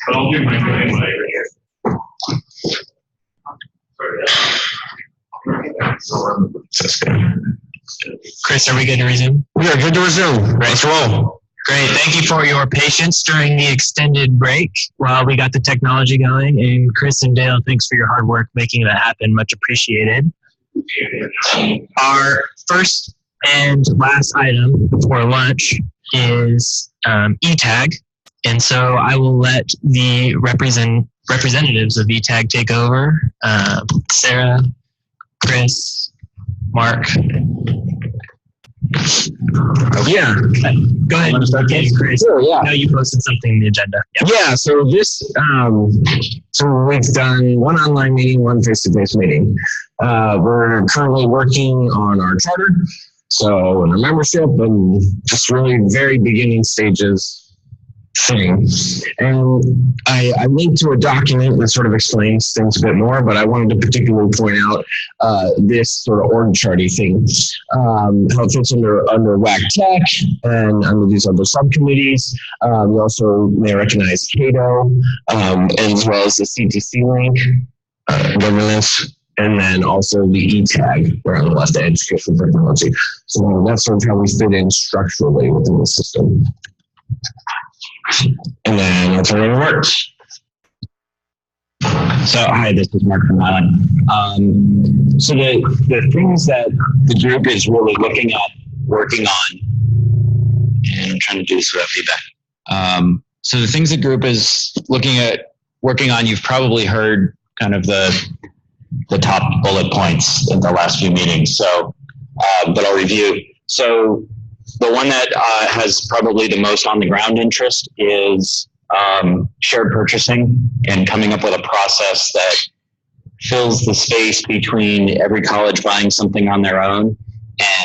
I'll do my thing later here. Chris, are we good to resume? We are good to resume. Let's roll. Great. Thank you for your patience during the extended break while we got the technology going. And Chris and Dale, thanks for your hard work making that happen. Much appreciated. Our first and last item for lunch is eTag. And so I will let the representatives of eTag take over. Sarah, Chris, Mark. Yeah. Go ahead. Okay, Chris. Sure, yeah. I know you posted something in the agenda. Yep. Yeah, so we've done one online meeting, one face-to-face meeting. We're currently working on our charter, so in our membership, and just really very beginning stages thing. And I linked to a document that sort of explains things a bit more, but I wanted to particularly point out this sort of org charty thing, how it fits under WAC Tech and under these other subcommittees. We also may recognize Cato, as well as the CTC link, governance, and then also the eTag, where on the left, education technology. So that's sort of how we fit in structurally within the system. And then I'll turn it over to Mark. So, hi, this is Mark from Highland. So the things that the group is really looking at working on, and I'm trying to do this without feedback. So the things the group is looking at working on, you've probably heard kind of the top bullet points in the last few meetings. So, but I'll review. So the one that has probably the most on the ground interest is shared purchasing and coming up with a process that fills the space between every college buying something on their own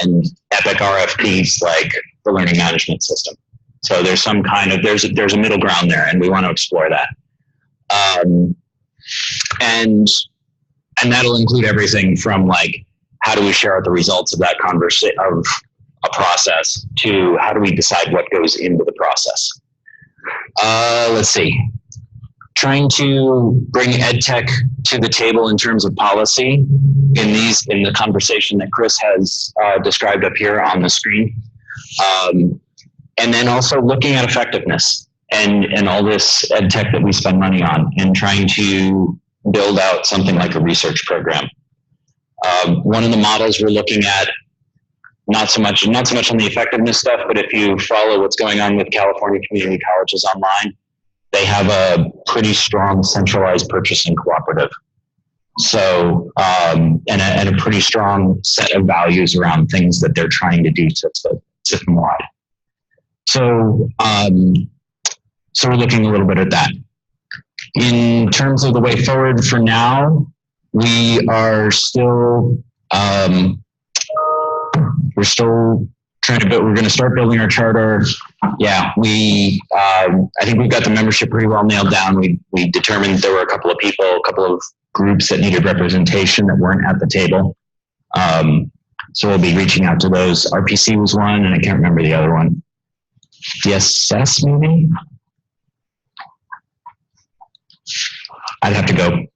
and epic RFPs like the learning management system. So there's some kind of, there's a middle ground there, and we want to explore that. And that'll include everything from like, how do we share out the results of that of a process to how do we decide what goes into the process? Let's see. Trying to bring EdTech to the table in terms of policy in the conversation that Chris has described up here on the screen. And then also looking at effectiveness and all this EdTech that we spend money on, and trying to build out something like a research program. One of the models we're looking at, not so much on the effectiveness stuff, but if you follow what's going on with California community colleges online, they have a pretty strong centralized purchasing cooperative. So, and a pretty strong set of values around things that they're trying to do system-wide. So, so we're looking a little bit at that. In terms of the way forward for now, we are still, we're still trying to build, we're going to start building our charter. Yeah, I think we've got the membership pretty well nailed down. We determined there were a couple of groups that needed representation that weren't at the table. So we'll be reaching out to those. RPC was one, and I can't remember the other one. DSS maybe? I'd have to go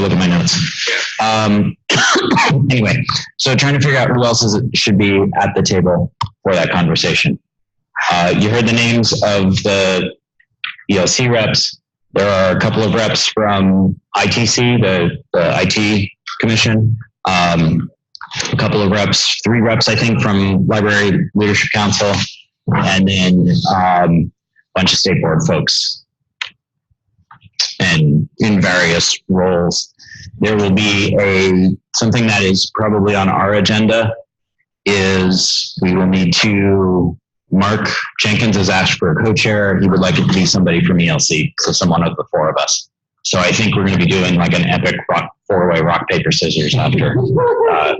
look at my notes. Anyway, so trying to figure out who else should be at the table for that conversation. You heard the names of the ELC reps. There are a couple of reps from ITC, the IT Commission. A couple of reps, 3 reps, I think, from Library Leadership Council, and then a bunch of state board folks. And in various roles, there will be something that is probably on our agenda is we will need to, Mark Jenkins has asked for a co-chair. He would like it to be somebody from ELC, so someone of the 4 of us. So I think we're going to be doing like an epic 4-way rock, paper, scissors after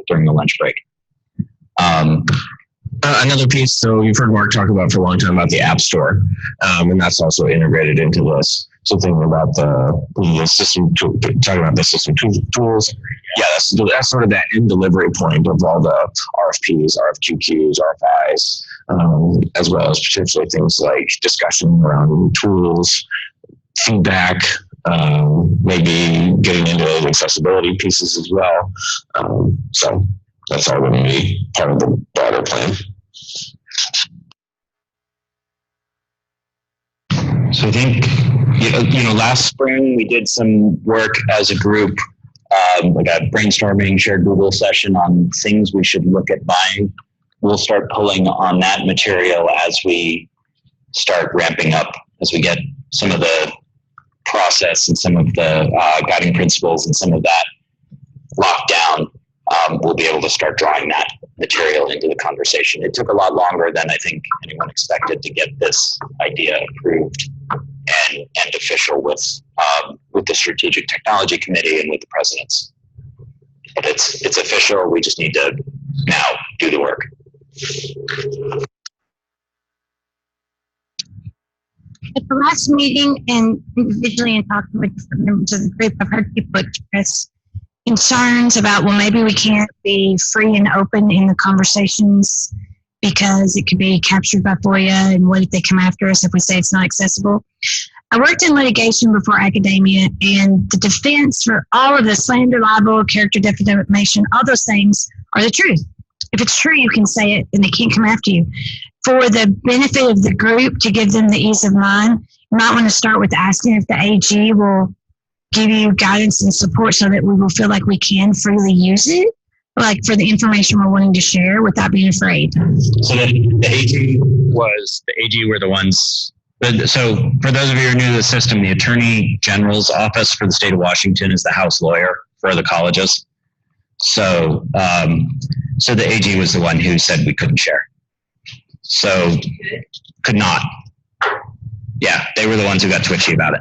during the lunch break. Another piece, so you've heard Mark talk about for a long time about the App Store, and that's also integrated into this. So thinking about the system, talking about the system tools, yeah, that's sort of that end delivery point of all the RFPs, RFQQs, RFIs, as well as potentially things like discussion around tools, feedback, maybe getting into those accessibility pieces as well. So that's all going to be part of the broader plan. So I think, last spring we did some work as a group, like a brainstorming shared Google session on things we should look at buying. We'll start pulling on that material as we start ramping up, as we get some of the process and some of the guiding principles and some of that locked down. We'll be able to start drawing that material into the conversation. It took a lot longer than I think anyone expected to get this idea approved and official with the Strategic Technology Committee and with the presidents. But it's official. We just need to now do the work. At the last meeting and individually and talking with different members of the group, I've heard people express concerns about, well, maybe we can't be free and open in the conversations because it could be captured by FOIA, and what if they come after us if we say it's not accessible? I worked in litigation before academia, and the defense for all of the slander, libel, character defamation, all those things are the truth. If it's true, you can say it and they can't come after you. For the benefit of the group, to give them the ease of mind, you might want to start with asking if the AG will give you guidance and support so that we will feel like we can freely use it, like for the information we're wanting to share without being afraid. So the AG were the ones. So for those of you who are new to the system, the Attorney General's office for the state of Washington is the house lawyer for the colleges. So the AG was the one who said we couldn't share. So could not. Yeah, they were the ones who got twitchy about it.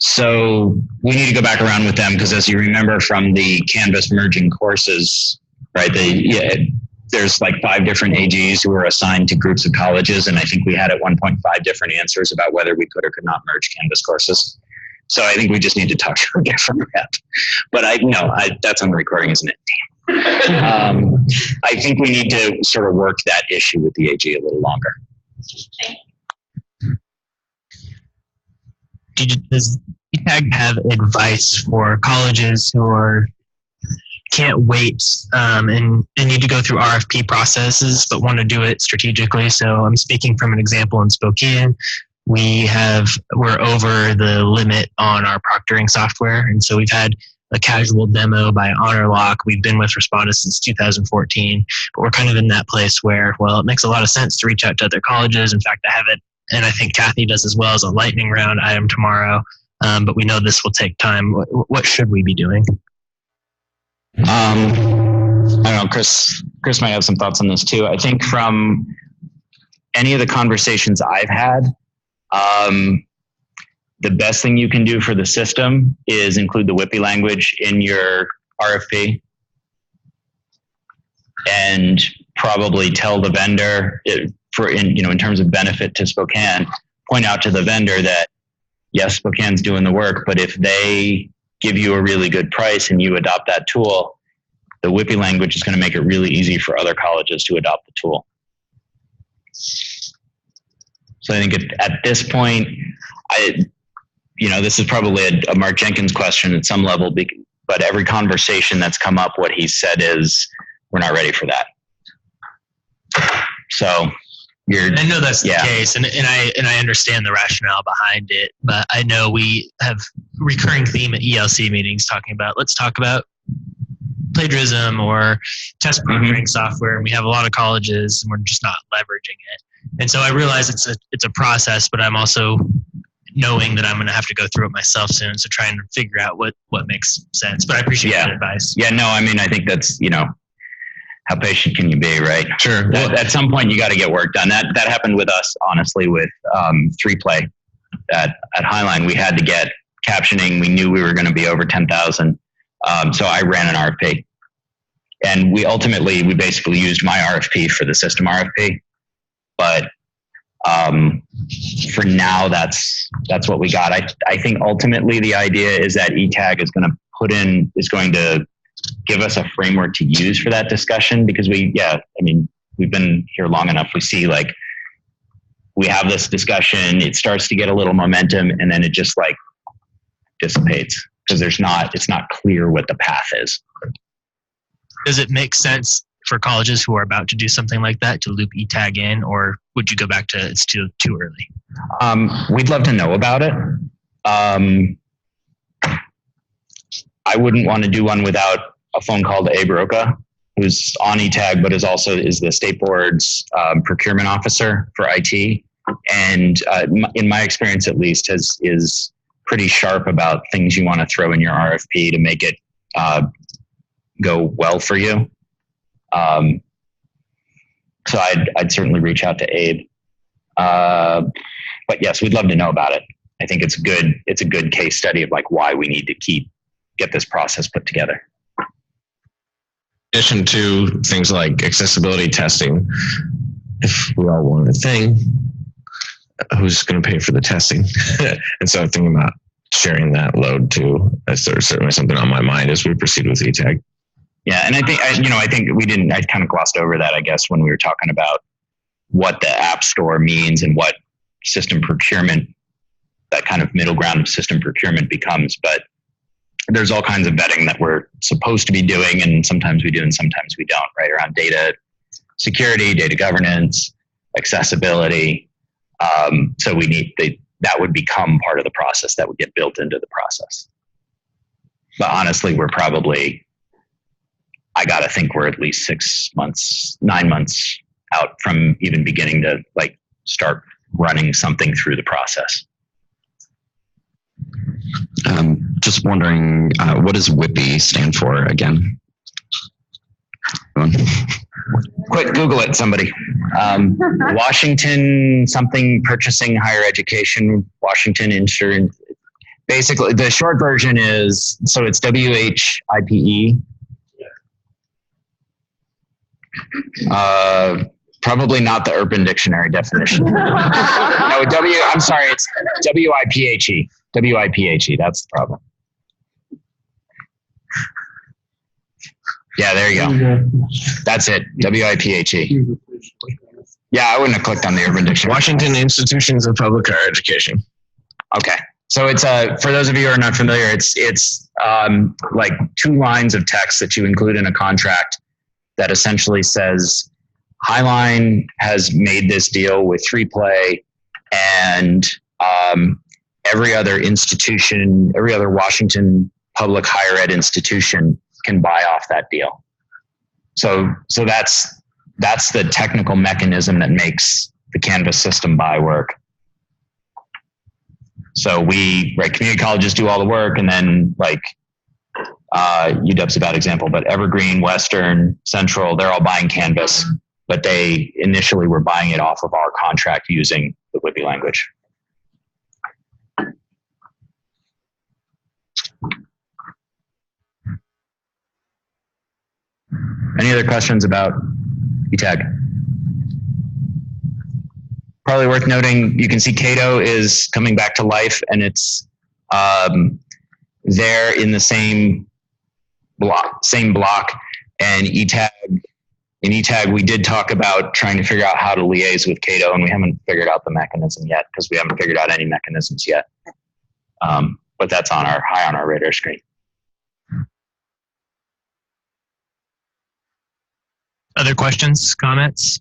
So we need to go back around with them, because as you remember from the Canvas merging courses, right, there's like 5 different AGs who were assigned to groups of colleges, and I think we had at one point 5 different answers about whether we could or could not merge Canvas courses. So I think we just need to talk to a different rep. But that's on the recording, isn't it? I think we need to sort of work that issue with the AG a little longer. Does ETAG have advice for colleges who can't wait and need to go through RFP processes but want to do it strategically? So I'm speaking from an example in Spokane. We're over the limit on our proctoring software, and so we've had a casual demo by HonorLock. We've been with Respondus since 2014, but we're kind of in that place where, well, it makes a lot of sense to reach out to other colleges. In fact, I have it, and I think Kathy does as well, as a lightning round item tomorrow. But we know this will take time. What should we be doing? I don't know, Chris might have some thoughts on this too. I think from any of the conversations I've had, the best thing you can do for the system is include the WIPI language in your RFP, and probably tell the vendor, in terms of benefit to Spokane, point out to the vendor that yes, Spokane's doing the work, but if they give you a really good price and you adopt that tool, the WIPI language is going to make it really easy for other colleges to adopt the tool. So I think at this point, this is probably a Mark Jenkins question at some level, but every conversation that's come up, what he said is, we're not ready for that. So I know that's the case, and I understand the rationale behind it, but I know we have recurring theme at ELC meetings talking about, let's talk about plagiarism or test proctoring software, and we have a lot of colleges and we're just not leveraging it. And so I realize it's a process, but I'm also knowing that I'm going to have to go through it myself soon, so trying to figure out what makes sense. But I appreciate that advice. Yeah, no, I mean, I think that's, how patient can you be, right? Sure. At some point, you got to get work done. That happened with us, honestly, with 3Play at Highline. We had to get captioning. We knew we were going to be over 10,000. So I ran an RFP. And we basically used my RFP for the system RFP. But for now, that's what we got. I think ultimately the idea is that ETAG is going to give us a framework to use for that discussion, because we've been here long enough. We see we have this discussion, it starts to get a little momentum, and then it just like dissipates because it's not clear what the path is. Does it make sense for colleges who are about to do something like that to loop eTag in, or would you go back to it's too early? We'd love to know about it. I wouldn't want to do one without a phone call to Abe Roca, who's on eTag, but is the state board's procurement officer for IT. And in my experience, at least, is pretty sharp about things you want to throw in your RFP to make it go well for you. So I'd certainly reach out to Abe. But yes, we'd love to know about it. I think it's a good case study of like why we need to get this process put together. In addition to things like accessibility testing, if we all want a thing, who's going to pay for the testing? And so I'm thinking about sharing that load too. That's certainly something on my mind as we proceed with eTag. Yeah, and I think I kind of glossed over that, I guess, when we were talking about what the App Store means and what system procurement, that kind of middle ground of system procurement becomes. But there's all kinds of vetting that we're supposed to be doing, and sometimes we do and sometimes we don't, right? Around data security, data governance, accessibility. So we need that would become part of the process that would get built into the process. But honestly, I got to think we're at least 9 months out from even beginning to like start running something through the process. Just wondering, what does WIPI stand for again? Quick, Google it, somebody. Washington something purchasing higher education, Washington insurance. Basically, the short version is, so it's WHIPE. Probably not the Urban Dictionary definition. No, I'm sorry, it's WIPHE. WIPHE, that's the problem. Yeah, there you go. That's it, WIPHE. Yeah, I wouldn't have clicked on the Urban Dictionary. Washington Institutions of Public Higher Education. Okay, so it's for those of you who are not familiar, it's like 2 lines of text that you include in a contract that essentially says, Highline has made this deal with 3Play, and every other institution, every other Washington public higher ed institution can buy off that deal. So that's the technical mechanism that makes the Canvas system buy work. So community colleges do all the work, and then like UW's a bad example, but Evergreen, Western, Central, they're all buying Canvas, but they initially were buying it off of our contract using the WIPI language. Any other questions about eTag? Probably worth noting, you can see Cato is coming back to life, and it's there in the same block, and eTag. In eTag, we did talk about trying to figure out how to liaise with Cato, and we haven't figured out the mechanism yet because we haven't figured out any mechanisms yet. But that's high on our radar screen. Other questions, comments?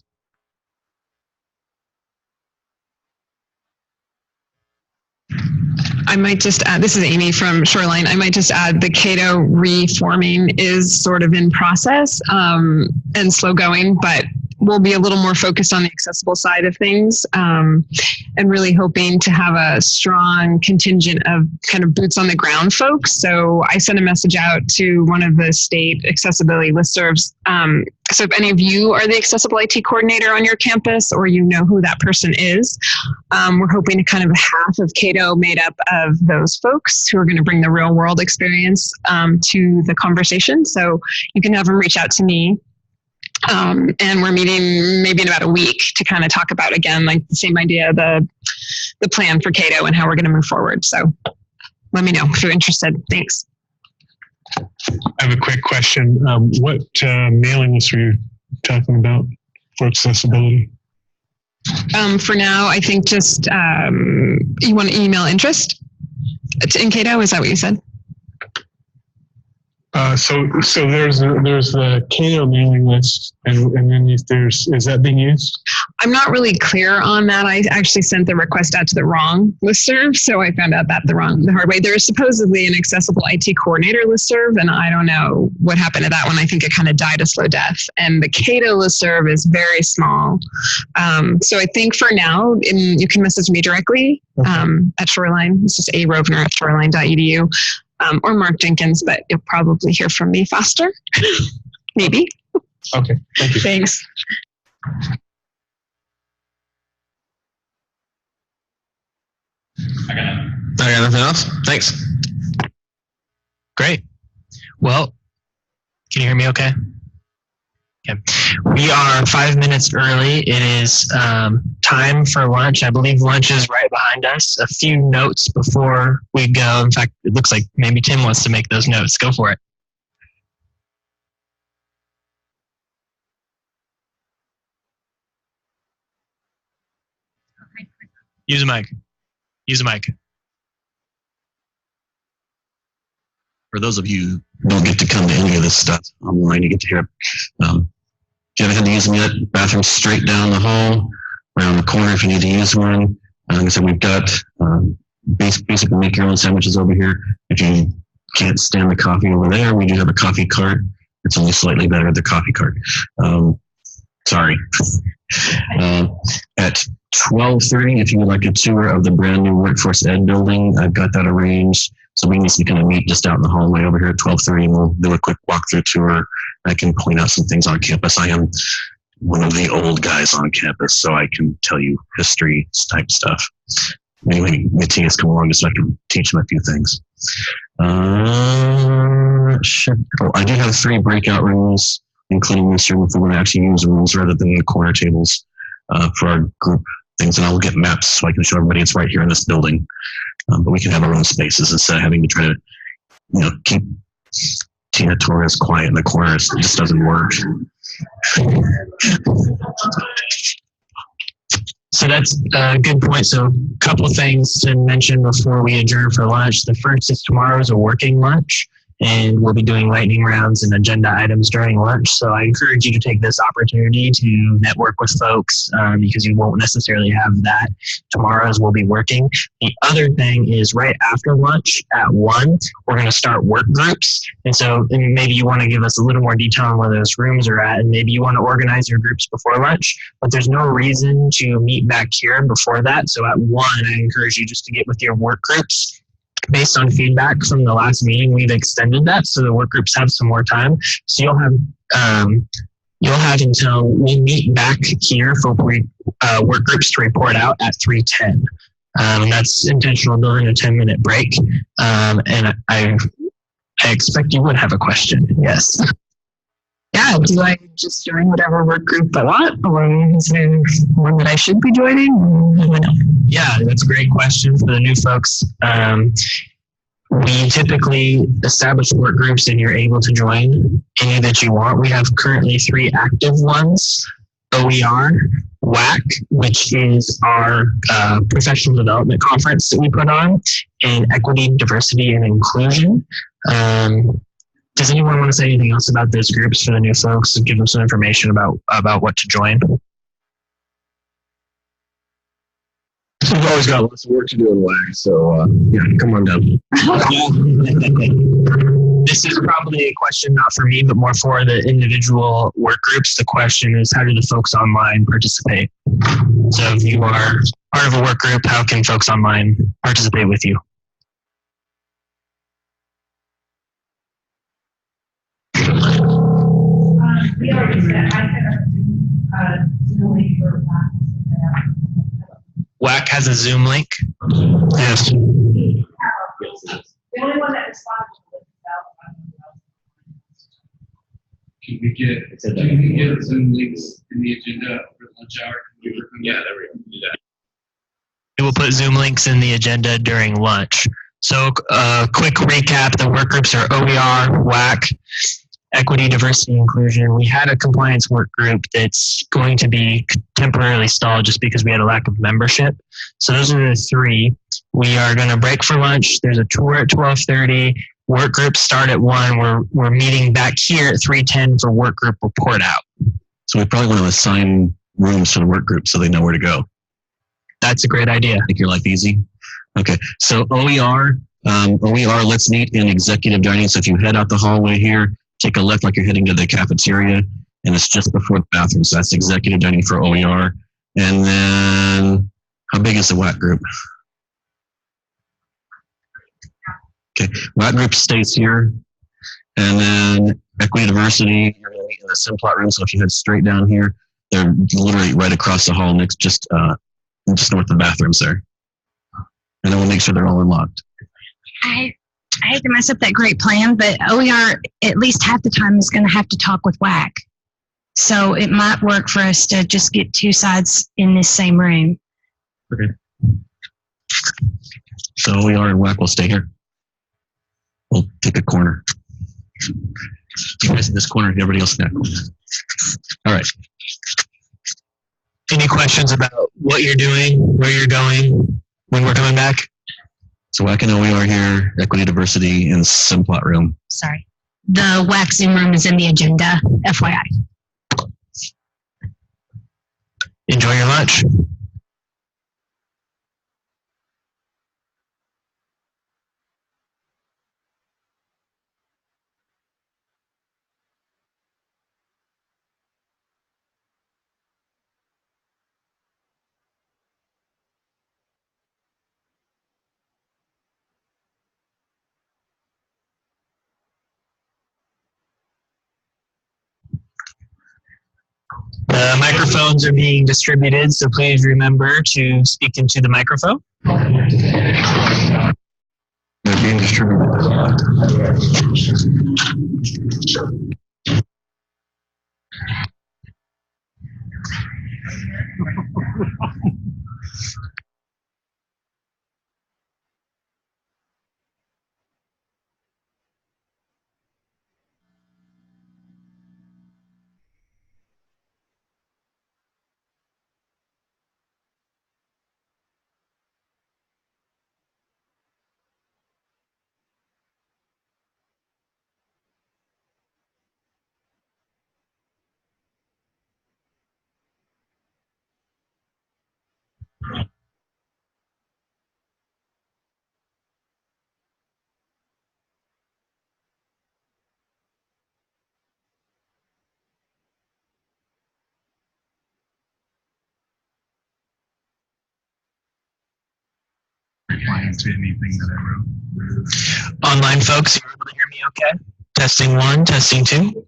I might just add, this is Amy from Shoreline. I might just add the Cato reforming is sort of in process and slow going, but we'll be a little more focused on the accessible side of things and really hoping to have a strong contingent of kind of boots on the ground folks. So I sent a message out to one of the state accessibility listservs. So if any of you are the accessible IT coordinator on your campus, or you know who that person is, we're hoping to kind of half of Cato made up of those folks who are going to bring the real world experience to the conversation. So you can have them reach out to me. And we're meeting maybe in about a week to kind of talk about, again, like the same idea, the plan for Cato and how we're going to move forward. So let me know if you're interested. Thanks. I have a quick question. What mailing list were you talking about for accessibility? For now, I think just you want to email interest in Cato. Is that what you said? So there's the Cato mailing list, and then is that being used? I'm not really clear on that. I actually sent the request out to the wrong listserv, so I found out that the hard way. There is supposedly an accessible IT coordinator listserv, and I don't know what happened to that one. I think it kind of died a slow death. And the Cato listserv is very small. So I think for now, you can message me directly at Shoreline. This is a.rovner at shoreline.edu. Or Mark Jenkins, but you'll probably hear from me faster. Maybe. Okay, thank you. Thanks. I got nothing else. Thanks. Great. Well, can you hear me okay? Okay. We are 5 minutes early. It is time for lunch. I believe lunch is right behind us. A few notes before we go. In fact, it looks like maybe Tim wants to make those notes. Go for it. Use a mic. Use a mic. For those of you who don't get to come to any of this stuff online, you get to hear it. If you haven't had to use them yet, bathroom straight down the hall, around the corner if you need to use one. Like I said, we've got basically make your own sandwiches over here. If you can't stand the coffee over there, we do have a coffee cart. It's only slightly better at the coffee cart. Sorry. At 12:30, if you would like a tour of the brand new Workforce Ed building, I've got that arranged. So we need to kind of meet just out in the hallway over here at 12:30, and we'll do a quick walkthrough tour. I can point out some things on campus. I am one of the old guys on campus, so I can tell you history type stuff. Anyway, Matthias come along just so I can teach him a few things. Sure. Oh, I do have 3 breakout rooms, including this room if we're going to actually use rooms rather than the corner tables for our group things. And I'll get maps so I can show everybody it's right here in this building. But we can have our own spaces instead of having to try to, keep Tina Torres quiet in the corners. It just doesn't work. So that's a good point. So a couple of things to mention before we adjourn for lunch. The first is tomorrow is a working lunch, and we'll be doing lightning rounds and agenda items during lunch. So I encourage you to take this opportunity to network with folks because you won't necessarily have that tomorrow as we'll be working. The other thing is right after lunch at 1, we're going to start work groups. And so maybe you want to give us a little more detail on where those rooms are at, and maybe you want to organize your groups before lunch, but there's no reason to meet back here before that. So at 1, I encourage you just to get with your work groups. Based on feedback from the last meeting, we've extended that so the work groups have some more time. So you'll have until we meet back here for work groups to report out at 3:10. And that's intentional building a 10-minute break. And I expect you would have a question. Yes. Yeah, do I just join whatever work group I want, or is there one that I should be joining? Yeah, that's a great question for the new folks. We typically establish work groups and you're able to join any that you want. We have currently 3 active ones: OER, WAC, which is our professional development conference that we put on, and Equity, Diversity, and Inclusion. Does anyone want to say anything else about those groups for the new folks and give them some information about what to join? We've always got lots of work to do in WAC, so come on down. This is probably a question not for me, but more for the individual work groups. The question is, how do the folks online participate? So if you are part of a work group, how can folks online participate with you? We already said, I had a Zoom link for WAC has a Zoom link? Yes. the only one that responded was Can we get some links in the agenda for lunch hour? yeah, there we go. Do that. We will put Zoom links in the agenda during lunch. So quick recap, the work groups are OER, WAC, equity, diversity, inclusion. We had a compliance work group that's going to be temporarily stalled just because we had a lack of membership. So those are the three. We are going to break for lunch. There's a tour at 12:30. Work groups start at 1. We're meeting back here at 3:10 for work group report out. So we probably want to assign rooms to the work group so they know where to go. That's a great idea. Make your life easy. Okay. So OER, let's meet in executive dining. So if you head out the hallway here, take a left like you're heading to the cafeteria, and it's just before the bathroom. So that's executive dining for OER. And then, how big is the WAC group? Okay, WAC group stays here. And then equity diversity, you're going to meet in the Simplot room. So if you head straight down here, they're literally right across the hall next, just north of the bathrooms there. And then we'll make sure they're all unlocked. I hate to mess up that great plan, but OER at least half the time is going to have to talk with WAC. So it might work for us to just get two sides in this same room. Okay. So OER and WAC will stay here. We'll take a corner. You guys in this corner, everybody else in that corner. All right. Any questions about what you're doing, where you're going, when we're coming back? So WAC and OER here, equity, diversity, in Simplot room. Sorry. The WAC Zoom room is in the agenda, FYI. Enjoy your lunch. The microphones are being distributed, so please remember to speak into the microphone. They're being distributed. To anything that I wrote. Online folks, are you able to hear me okay? Testing 1, testing 2.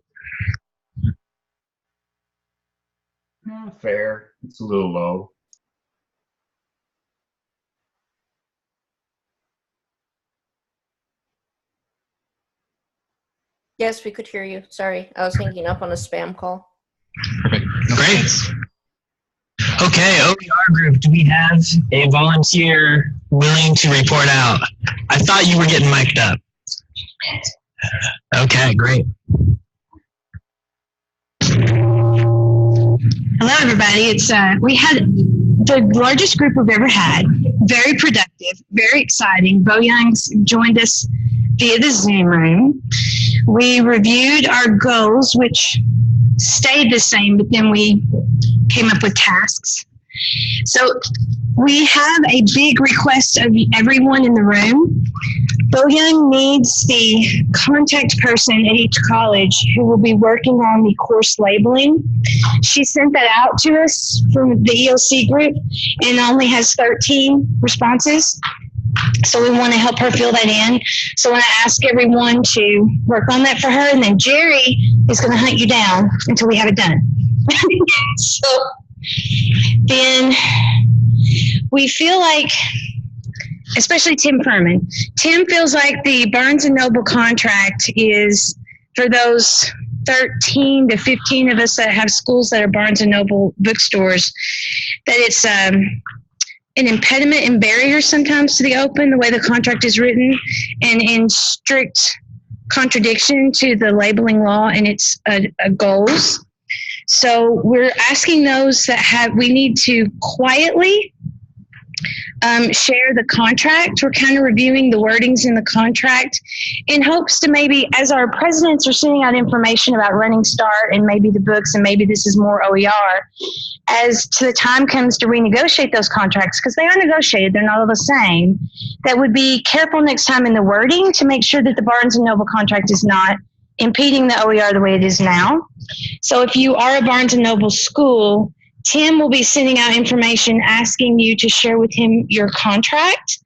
Fair. It's a little low. Yes, we could hear you. Sorry, I was hanging up on a spam call. Perfect. Great. Okay, OER group, do we have a volunteer willing to report out? I thought you were getting mic'd up. Okay, great. Hello, everybody. It's we had the largest group we've ever had. Very productive, very exciting. Bo Young's joined us via the Zoom room. We reviewed our goals, which stayed the same, but then we came up with tasks. So we have a big request of everyone in the room. Bo Young needs the contact person at each college who will be working on the course labeling. She sent that out to us from the EOC group and only has 13 responses. So we want to help her fill that in. So I want to ask everyone to work on that for her. And then Jerry is going to hunt you down until we have it done. So then we feel like, especially Tim Furman, Tim feels like the Barnes & Noble contract is for those 13 to 15 of us that have schools that are Barnes & Noble bookstores, that it's an impediment and barrier sometimes to the open, the way the contract is written, and in strict contradiction to the labeling law and its goals. So we're asking those that we need to quietly share the contract. We're kind of reviewing the wordings in the contract in hopes to maybe, as our presidents are sending out information about Running Start and maybe the books and maybe this is more OER, as to the time comes to renegotiate those contracts, because they are negotiated, they're not all the same, that would be careful next time in the wording to make sure that the Barnes & Noble contract is not impeding the OER the way it is now. So if you are a Barnes & Noble school, Tim will be sending out information asking you to share with him your contract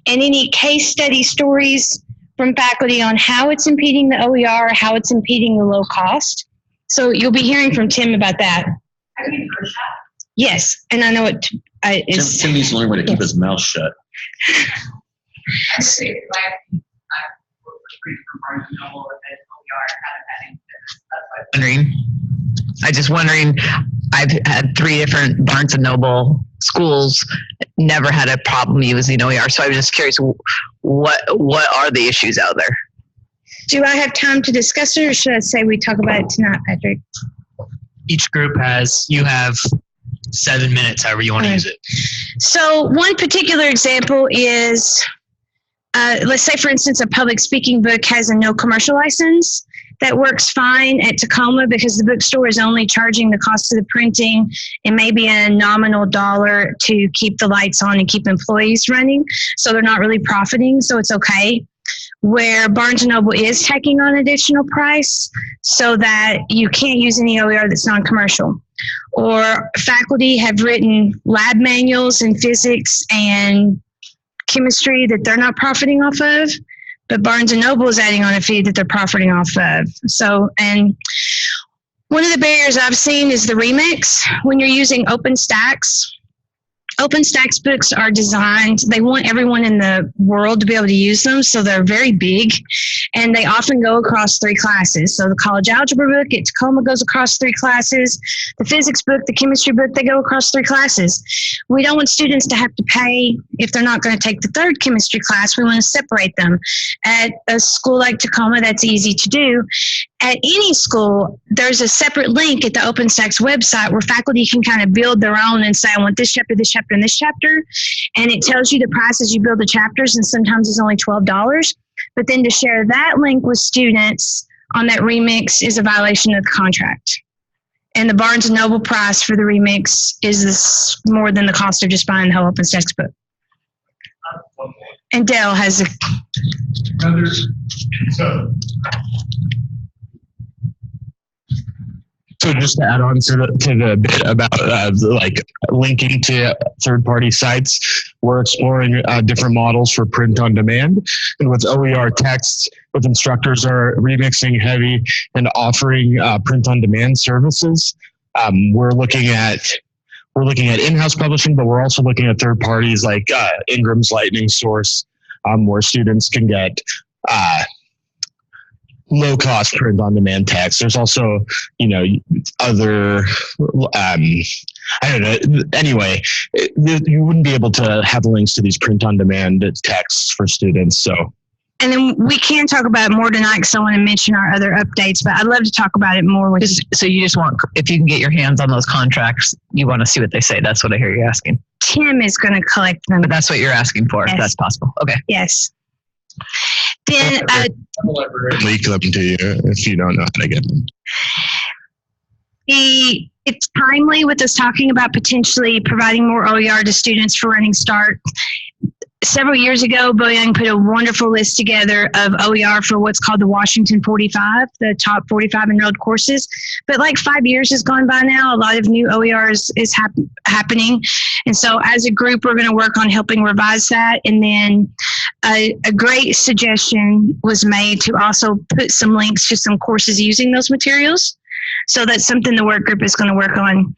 and any case study stories from faculty on how it's impeding the OER, how it's impeding the low cost. So you'll be hearing from Tim about that. Have you heard that? Yes, and I know it is. Tim needs to learn where to keep his mouth shut. I see. I work for Barnes & Noble and OER haven't had any difference. I just wondering, I've had 3 different Barnes & Noble schools, never had a problem using OER. So I was just curious, what are the issues out there? Do I have time to discuss it, or should I say we talk about it tonight, Patrick? Each group you have 7 minutes, however you want to use it. So one particular example is, let's say, for instance, a public speaking book has a no commercial license. That works fine at Tacoma because the bookstore is only charging the cost of the printing and maybe a nominal $1 to keep the lights on and keep employees running. So they're not really profiting, so it's okay. Where Barnes & Noble is tacking on additional price so that you can't use any OER that's non-commercial. Or faculty have written lab manuals in physics and chemistry that they're not profiting off of. But Barnes & Noble is adding on a fee that they're profiting off of. So, and one of the barriers I've seen is the remix. When you're using OpenStax, OpenStax books are designed, they want everyone in the world to be able to use them, so they're very big, and they often go across 3 classes. So the college algebra book at Tacoma goes across 3 classes. The physics book, the chemistry book, they go across 3 classes. We don't want students to have to pay if they're not going to take the 3rd chemistry class. We want to separate them. At a school like Tacoma, that's easy to do. At any school, there's a separate link at the OpenStax website where faculty can kind of build their own and say, I want this chapter, and this chapter. And it tells you the price as you build the chapters, and sometimes it's only $12. But then to share that link with students on that remix is a violation of the contract. And the Barnes & Noble price for the remix is more than the cost of just buying the whole OpenStax book. And Dale has a... So just to add on to the bit about like linking to third-party sites, we're exploring different models for print on demand. And with OER text, with instructors are remixing heavy and offering print on demand services, we're looking at in-house publishing, but we're also looking at third parties like Ingram's Lightning Source, where students can get low-cost print-on-demand text. There's also, other, I don't know. Anyway, you wouldn't be able to have links to these print-on-demand texts for students. So, and then we can talk about it more tonight because I want to mention our other updates, but I'd love to talk about it more with you. So you just want, if you can get your hands on those contracts, you want to see what they say. That's what I hear you asking. Tim is going to collect them. But that's what you're asking for. Yes. If that's possible. Okay. Yes. Then leak them to you if you don't know how to get them. It's timely with us talking about potentially providing more OER to students for Running Start. Several years ago, Bo Young put a wonderful list together of OER for what's called the Washington 45, the top 45 enrolled courses. But like 5 years has gone by now, a lot of new OER is happening. And so as a group, we're going to work on helping revise that. And then a great suggestion was made to also put some links to some courses using those materials. So that's something the work group is going to work on.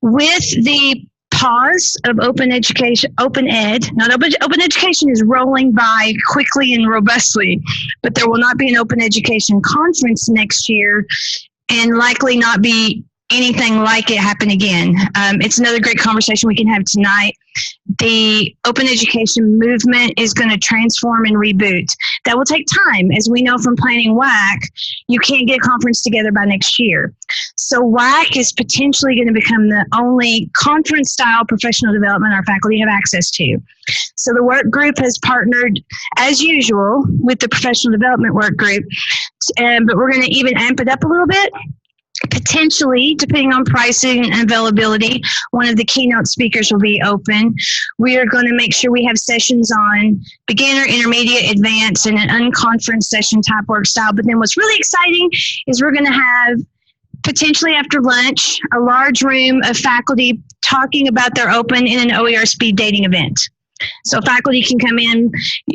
With the pause of open education, open education is rolling by quickly and robustly, but there will not be an open education conference next year and likely not be anything like it happen again. It's another great conversation we can have tonight. The open education movement is going to transform and reboot. That will take time. As we know from planning WAC, you can't get a conference together by next year. So WAC is potentially going to become the only conference-style professional development our faculty have access to. So the work group has partnered, as usual, with the professional development work group, but we're going to even amp it up a little bit. Potentially, depending on pricing and availability, one of the keynote speakers will be open. We are going to make sure we have sessions on beginner, intermediate, advanced, and an unconference session type work style. But then what's really exciting is we're going to have, potentially after lunch, a large room of faculty talking about their open in an OER speed dating event. So faculty can come in,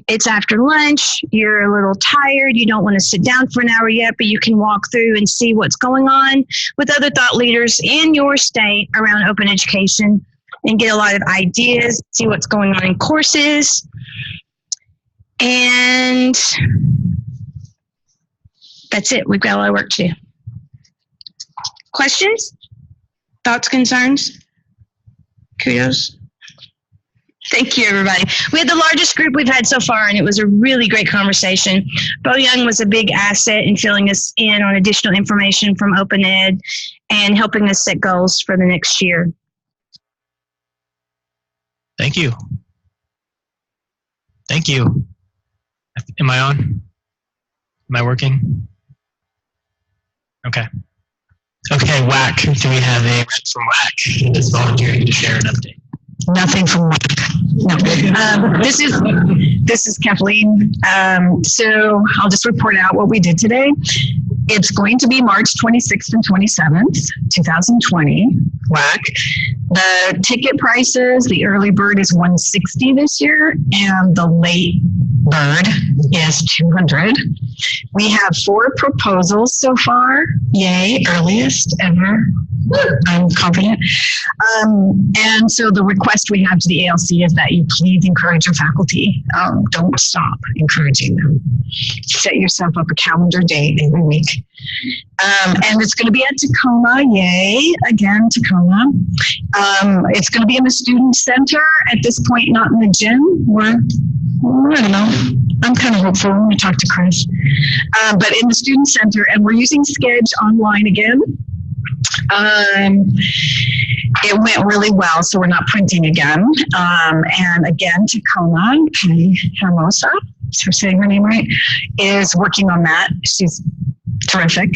it's after lunch, you're a little tired, you don't want to sit down for an hour yet, but you can walk through and see what's going on with other thought leaders in your state around open education and get a lot of ideas, see what's going on in courses. And that's it. We've got a lot of work to do. Questions? Thoughts, concerns? Kudos. Thank you, everybody. We had the largest group we've had so far, and it was a really great conversation. Bo Young was a big asset in filling us in on additional information from Open Ed and helping us set goals for the next year. Thank you. Thank you. Am I on? Am I working? Okay. Okay, WAC. Do we have a rep from WAC that's volunteering to share an update? Nothing from WAC. No. This is Kathleen. So I'll just report out what we did today. It's going to be March 26th and 27th, 2020, WAC. The ticket prices, the early bird is $160 this year, and the late bird is $200. We have 4 proposals so far. Yay, earliest ever. I'm confident. And so the request we have to the ALC is that you please encourage your faculty. Don't stop encouraging them. Set yourself up a calendar date every week. And it's going to be at Tacoma. Yay, again, Tacoma. It's going to be in the student center at this point, not in the gym. I don't know. I'm kind of hopeful. I'm going to talk to Chris. But in the student center, and we're using Sketch online again. It went really well, so we're not printing again. And again, Tacoma, Hermosa, if we're saying her name right, is working on that. She's terrific.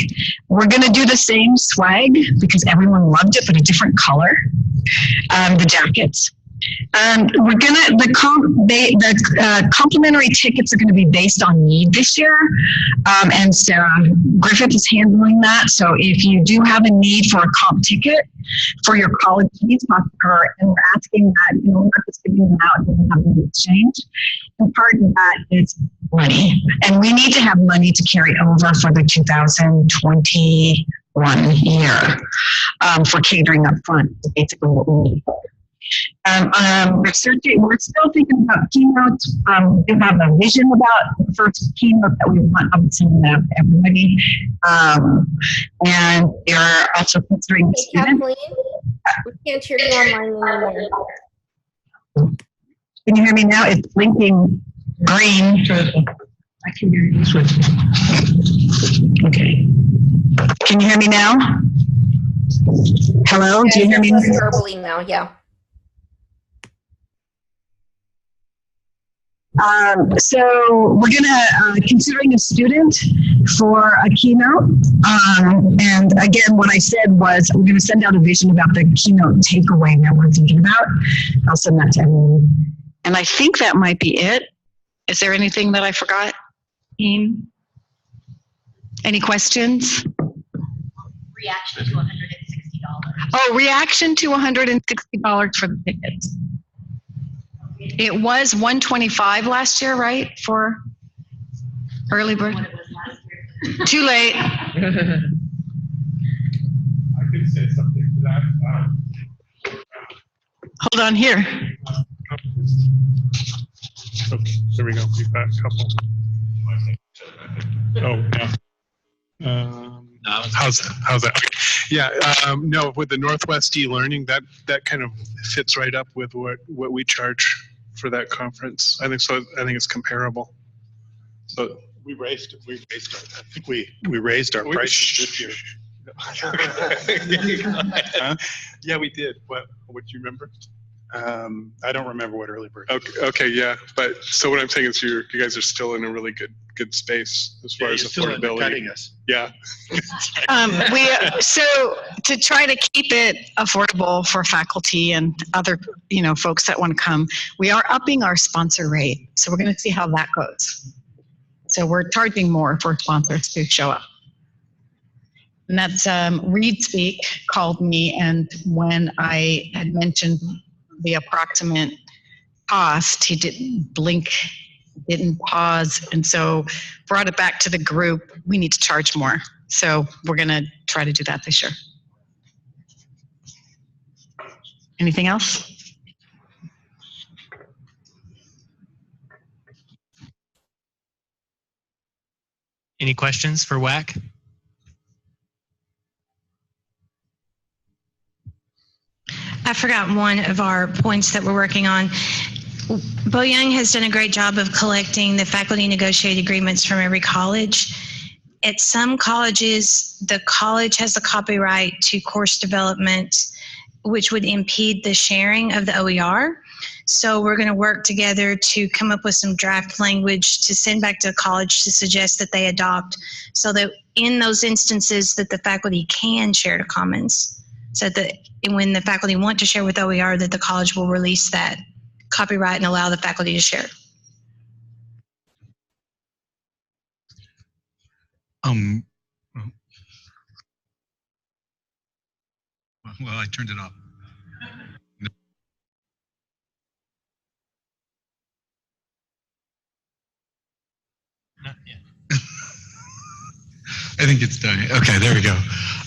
We're going to do the same swag because everyone loved it, but a different color. The jackets. We're gonna the complimentary tickets are going to be based on need this year, and Sarah Griffith is handling that. So if you do have a need for a comp ticket for your college, please talk to her. And we're asking that we're not just giving them out and have them exchange. And part of that is money, and we need to have money to carry over for the 2021 year for catering up front. Basically, what we need. We're still thinking about keynotes. We have a vision about the first keynote that we want to have everybody. And they're also considering Hey, Kathleen, we can't hear you online anymore. Can you hear me now? It's blinking green. I can hear you. Okay. Can you hear me now? Hello? Do you hear me? It's gurgling now, yeah. So we're gonna considering a student for a keynote. And again, what I said was we're gonna send out a vision about the keynote takeaway that we're thinking about. I'll send that to everyone. And I think that might be it. Is there anything that I forgot? Any questions? Reaction to $160. Oh, reaction to $160 for the tickets. It was $125 last year, right? For early bird. Too late. I could say something to that. Hold on here. Okay, there we go. We've got a couple. Oh, yeah. How's that? Yeah, no, with the Northwest eLearning, that kind of fits right up with what we charge for that conference. I think so. I think it's comparable. So we raised our prices this year. Huh? Yeah, we did. What do you remember? I don't remember what early bird. Okay, yeah, but so what I'm saying is you guys are still in a really good space as far as affordability. Cutting us. Yeah. So to try to keep it affordable for faculty and other folks that want to come, we are upping our sponsor rate. So we're going to see how that goes. So we're charging more for sponsors to show up. And that's Reed Speak called me, and when I had mentioned the approximate cost, he didn't blink, didn't pause, and so brought it back to the group. We need to charge more. So we're going to try to do that this year. Anything else? Any questions for WAC? I forgot one of our points that we're working on. Bo Young has done a great job of collecting the faculty negotiated agreements from every college. At some colleges, the college has the copyright to course development, which would impede the sharing of the OER. So we're going to work together to come up with some draft language to send back to the college to suggest that they adopt, so that in those instances that the faculty can share to Commons, so that when the faculty want to share with OER, that the college will release that copyright and allow the faculty to share. Well, I turned it off. Not yet. I think it's done. Okay, there we go.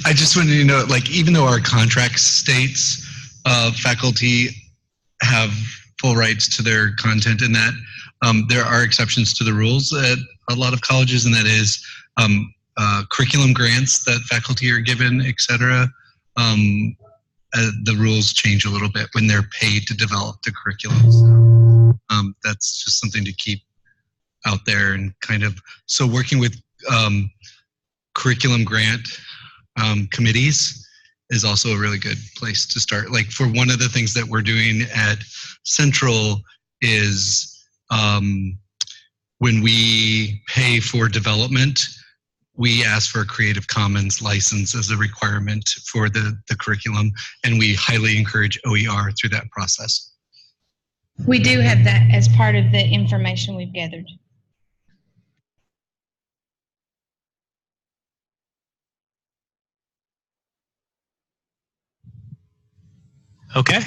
I just wanted to know, like, even though our contract states faculty have full rights to their content and that, there are exceptions to the rules at a lot of colleges, and that is curriculum grants that faculty are given, etc. The rules change a little bit when they're paid to develop the curriculums. That's just something to keep out there, and kind of, so working with curriculum grant committees is also a really good place to start. Like, for one of the things that we're doing at Central is when we pay for development, we ask for a Creative Commons license as a requirement for the curriculum, and we highly encourage OER through that process. We do have that as part of the information we've gathered. Okay.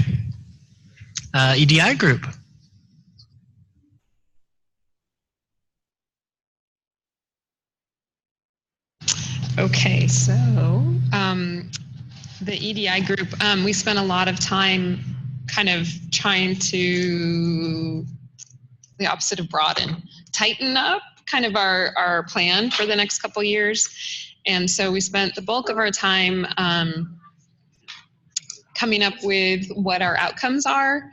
EDI group. Okay, so the EDI group, we spent a lot of time kind of trying to, the opposite of broaden, tighten up kind of our plan for the next couple years. And so we spent the bulk of our time coming up with what our outcomes are.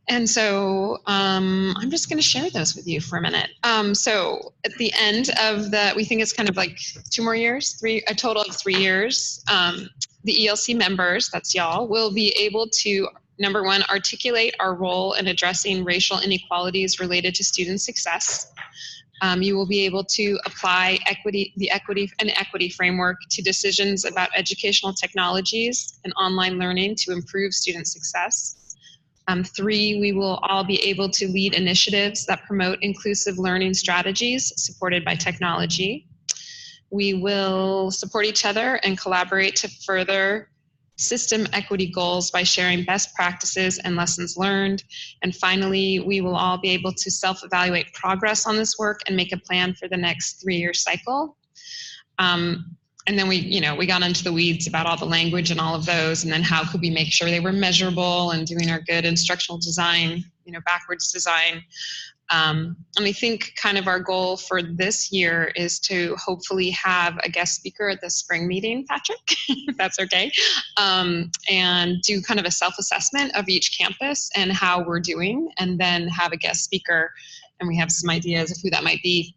And so I'm just going to share those with you for a minute. So at the end of we think it's kind of like 2 more years, a total of 3 years. The ELC members, that's y'all, will be able to, number one, articulate our role in addressing racial inequalities related to student success. You will be able to apply an equity framework to decisions about educational technologies and online learning to improve student success. 3, we will all be able to lead initiatives that promote inclusive learning strategies supported by technology. We will support each other and collaborate to further system equity goals by sharing best practices and lessons learned. And finally, we will all be able to self-evaluate progress on this work and make a plan for the next 3-year cycle. And then we got into the weeds about all the language and all of those, and then how could we make sure they were measurable and doing our good instructional design, backwards design. And I think kind of our goal for this year is to hopefully have a guest speaker at the spring meeting, Patrick, if that's okay, and do kind of a self-assessment of each campus and how we're doing, and then have a guest speaker, and we have some ideas of who that might be,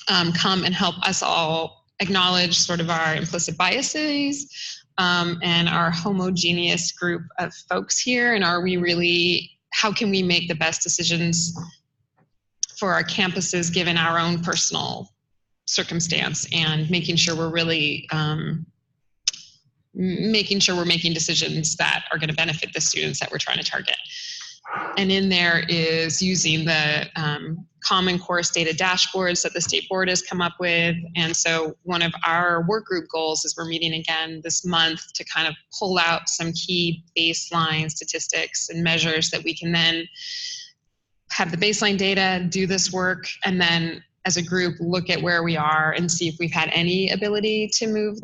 come and help us all acknowledge sort of our implicit biases and our homogeneous group of folks here, and are we really, how can we make the best decisions for our campuses given our own personal circumstance, and making sure we're really making sure we're making decisions that are going to benefit the students that we're trying to target. And in there is using the Common Course data dashboards that the state board has come up with. And so one of our work group goals is we're meeting again this month to kind of pull out some key baseline statistics and measures that we can then have the baseline data, do this work, and then as a group look at where we are and see if we've had any ability to move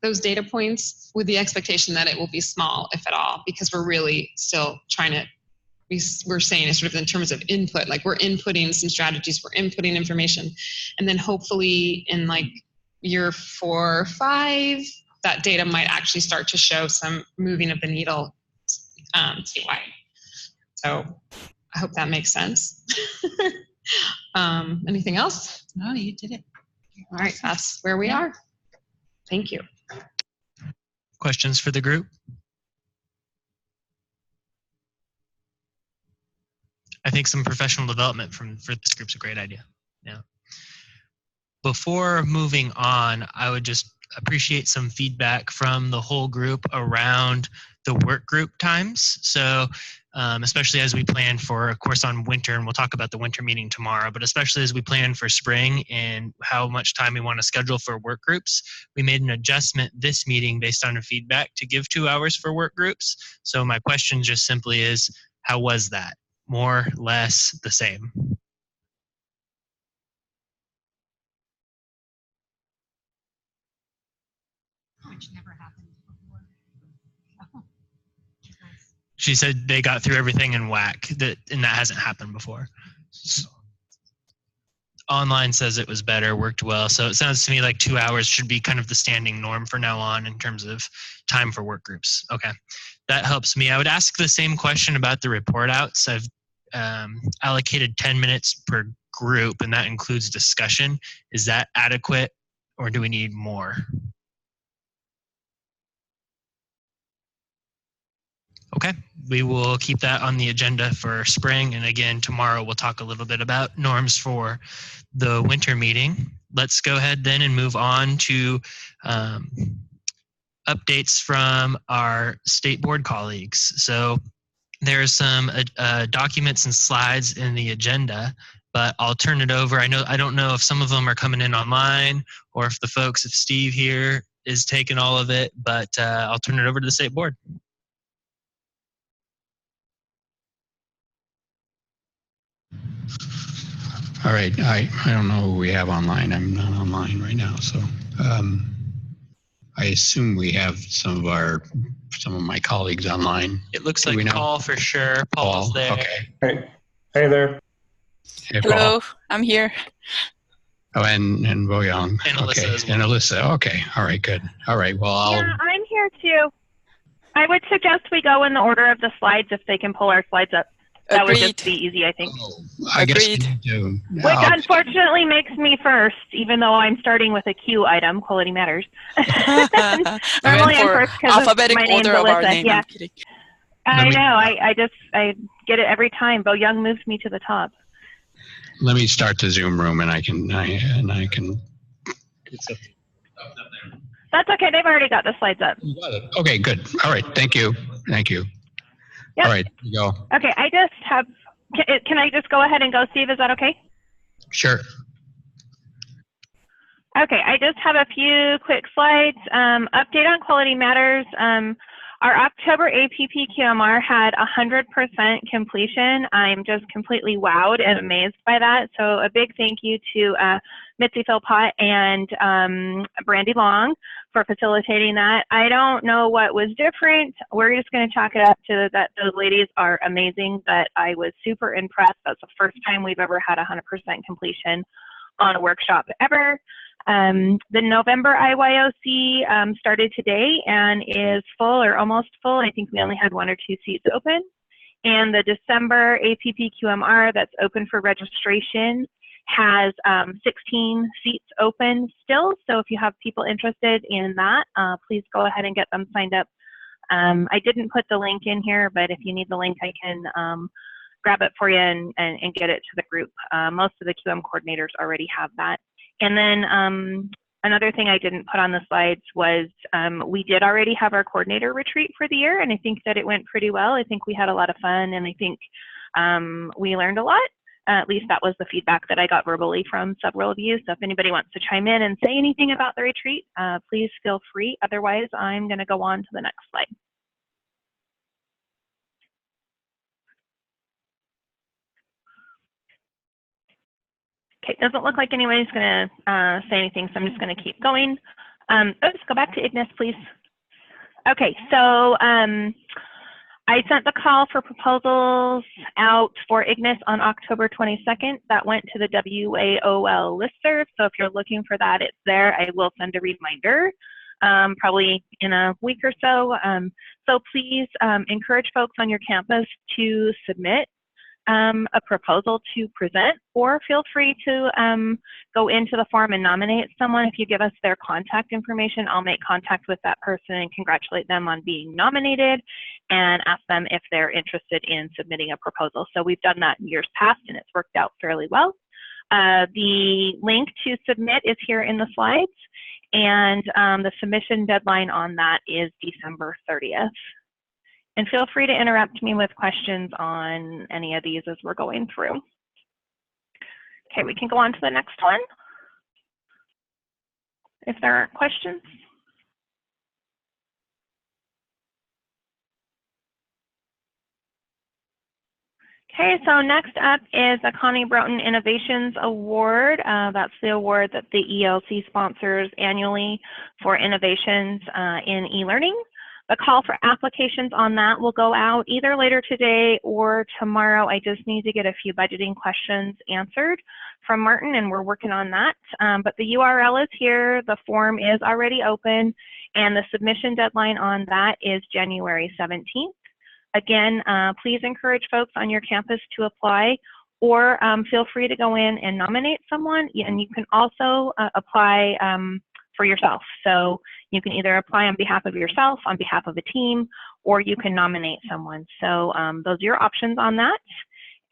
those data points, with the expectation that it will be small, if at all, because we're really still trying to, we're saying it sort of in terms of input, like we're inputting some strategies, we're inputting information, and then hopefully in like year 4 or 5, that data might actually start to show some moving of the needle statewide. So I hope that makes sense. Anything else? No, you did it. All right, that's where we are. Thank you. Questions for the group? I think some professional development for this group's a great idea. Yeah. Before moving on, I would just appreciate some feedback from the whole group around the work group times. So especially as we plan for, of course, on winter, and we'll talk about the winter meeting tomorrow, but especially as we plan for spring and how much time we want to schedule for work groups, we made an adjustment this meeting based on the feedback to give 2 hours for work groups. So my question just simply is, how was that? More, less, the same? Which never happened before. She said they got through everything in whack, and that hasn't happened before. Online says it was better, worked well. So it sounds to me like 2 hours should be kind of the standing norm for now on in terms of time for work groups. Okay, that helps me. I would ask the same question about the report outs. I've allocated 10 minutes per group, and that includes discussion. Is that adequate, or do we need more? Okay, we will keep that on the agenda for spring. And again, tomorrow we'll talk a little bit about norms for the winter meeting. Let's go ahead then and move on to updates from our state board colleagues. So there's some documents and slides in the agenda, but I'll turn it over. I don't know if some of them are coming in online or if Steve here is taking all of it, but I'll turn it over to the state board. All right, I don't know who we have online. I'm not online right now, so I assume we have some of my colleagues online. It looks like Paul for sure. Paul's there. Okay. Hey there. Hey, Hello, Paul. I'm here. Oh, and Boyoung. And Alyssa okay. as well. And Alyssa. Okay. All right. Good. All right. Well, Yeah, I'm here too. I would suggest we go in the order of the slides if they can pull our slides up. That would just be easy, I think. I guess we need to. Which unfortunately makes me first, even though I'm starting with a Q item, quality matters. Normally I'm first because alphabetic my name's order of our Alyssa. name. Yeah. I'm kidding. I know. I get it every time. Bo Young moves me to the top. Let me start the Zoom room, and I can. That's okay. They've already got the slides up. Okay. Good. All right. Thank you. Thank you. Yep. All right. Here you go. Okay. I just have. Can I just go ahead and go, Steve? Is that okay? Sure. Okay, I just have a few quick slides. Update on Quality Matters. Our October APP QMR had 100% completion. I'm just completely wowed and amazed by that. So a big thank you to Mitzi Philpott and Brandy Long for facilitating that. I don't know what was different. We're just going to chalk it up to that those ladies are amazing, but I was super impressed. That's the first time we've ever had 100% completion on a workshop ever. The November IYOC started today and is full or almost full. I think we only had 1 or 2 seats open. And the December APPQMR that's open for registration has 16 seats open still. So if you have people interested in that, please go ahead and get them signed up. I didn't put the link in here, but if you need the link, I can grab it for you and get it to the group. Most of the QM coordinators already have that. And then another thing I didn't put on the slides was we did already have our coordinator retreat for the year, and I think that it went pretty well. I think we had a lot of fun, and I think we learned a lot. At least that was the feedback that I got verbally from several of you. So if anybody wants to chime in and say anything about the retreat, please feel free. Otherwise, I'm going to go on to the next slide. Okay, it doesn't look like anybody's going to say anything, so I'm just going to keep going. Oops, go back to Ignis, please. Okay, so I sent the call for proposals out for Ignis on October 22nd. That went to the WAOL listserv, so if you're looking for that, it's there. I will send a reminder probably in a week or so. So please encourage folks on your campus to submit a proposal to present, or feel free to go into the form and nominate someone. If you give us their contact information, I'll make contact with that person and congratulate them on being nominated and ask them if they're interested in submitting a proposal. So we've done that in years past and it's worked out fairly well. The link to submit is here in the slides, and the submission deadline on that is December 30th. And feel free to interrupt me with questions on any of these as we're going through. Okay, we can go on to the next one if there aren't questions. Okay, so next up is the Connie Broughton Innovations Award. That's the award that the ELC sponsors annually for innovations in e-learning. The call for applications on that will go out either later today or tomorrow. I just need to get a few budgeting questions answered from Martin, and we're working on that. But the URL is here, the form is already open, and the submission deadline on that is January 17th. Again, please encourage folks on your campus to apply, or feel free to go in and nominate someone, and you can also apply for yourself. So you can either apply on behalf of yourself, on behalf of a team, or you can nominate someone. So those are your options on that.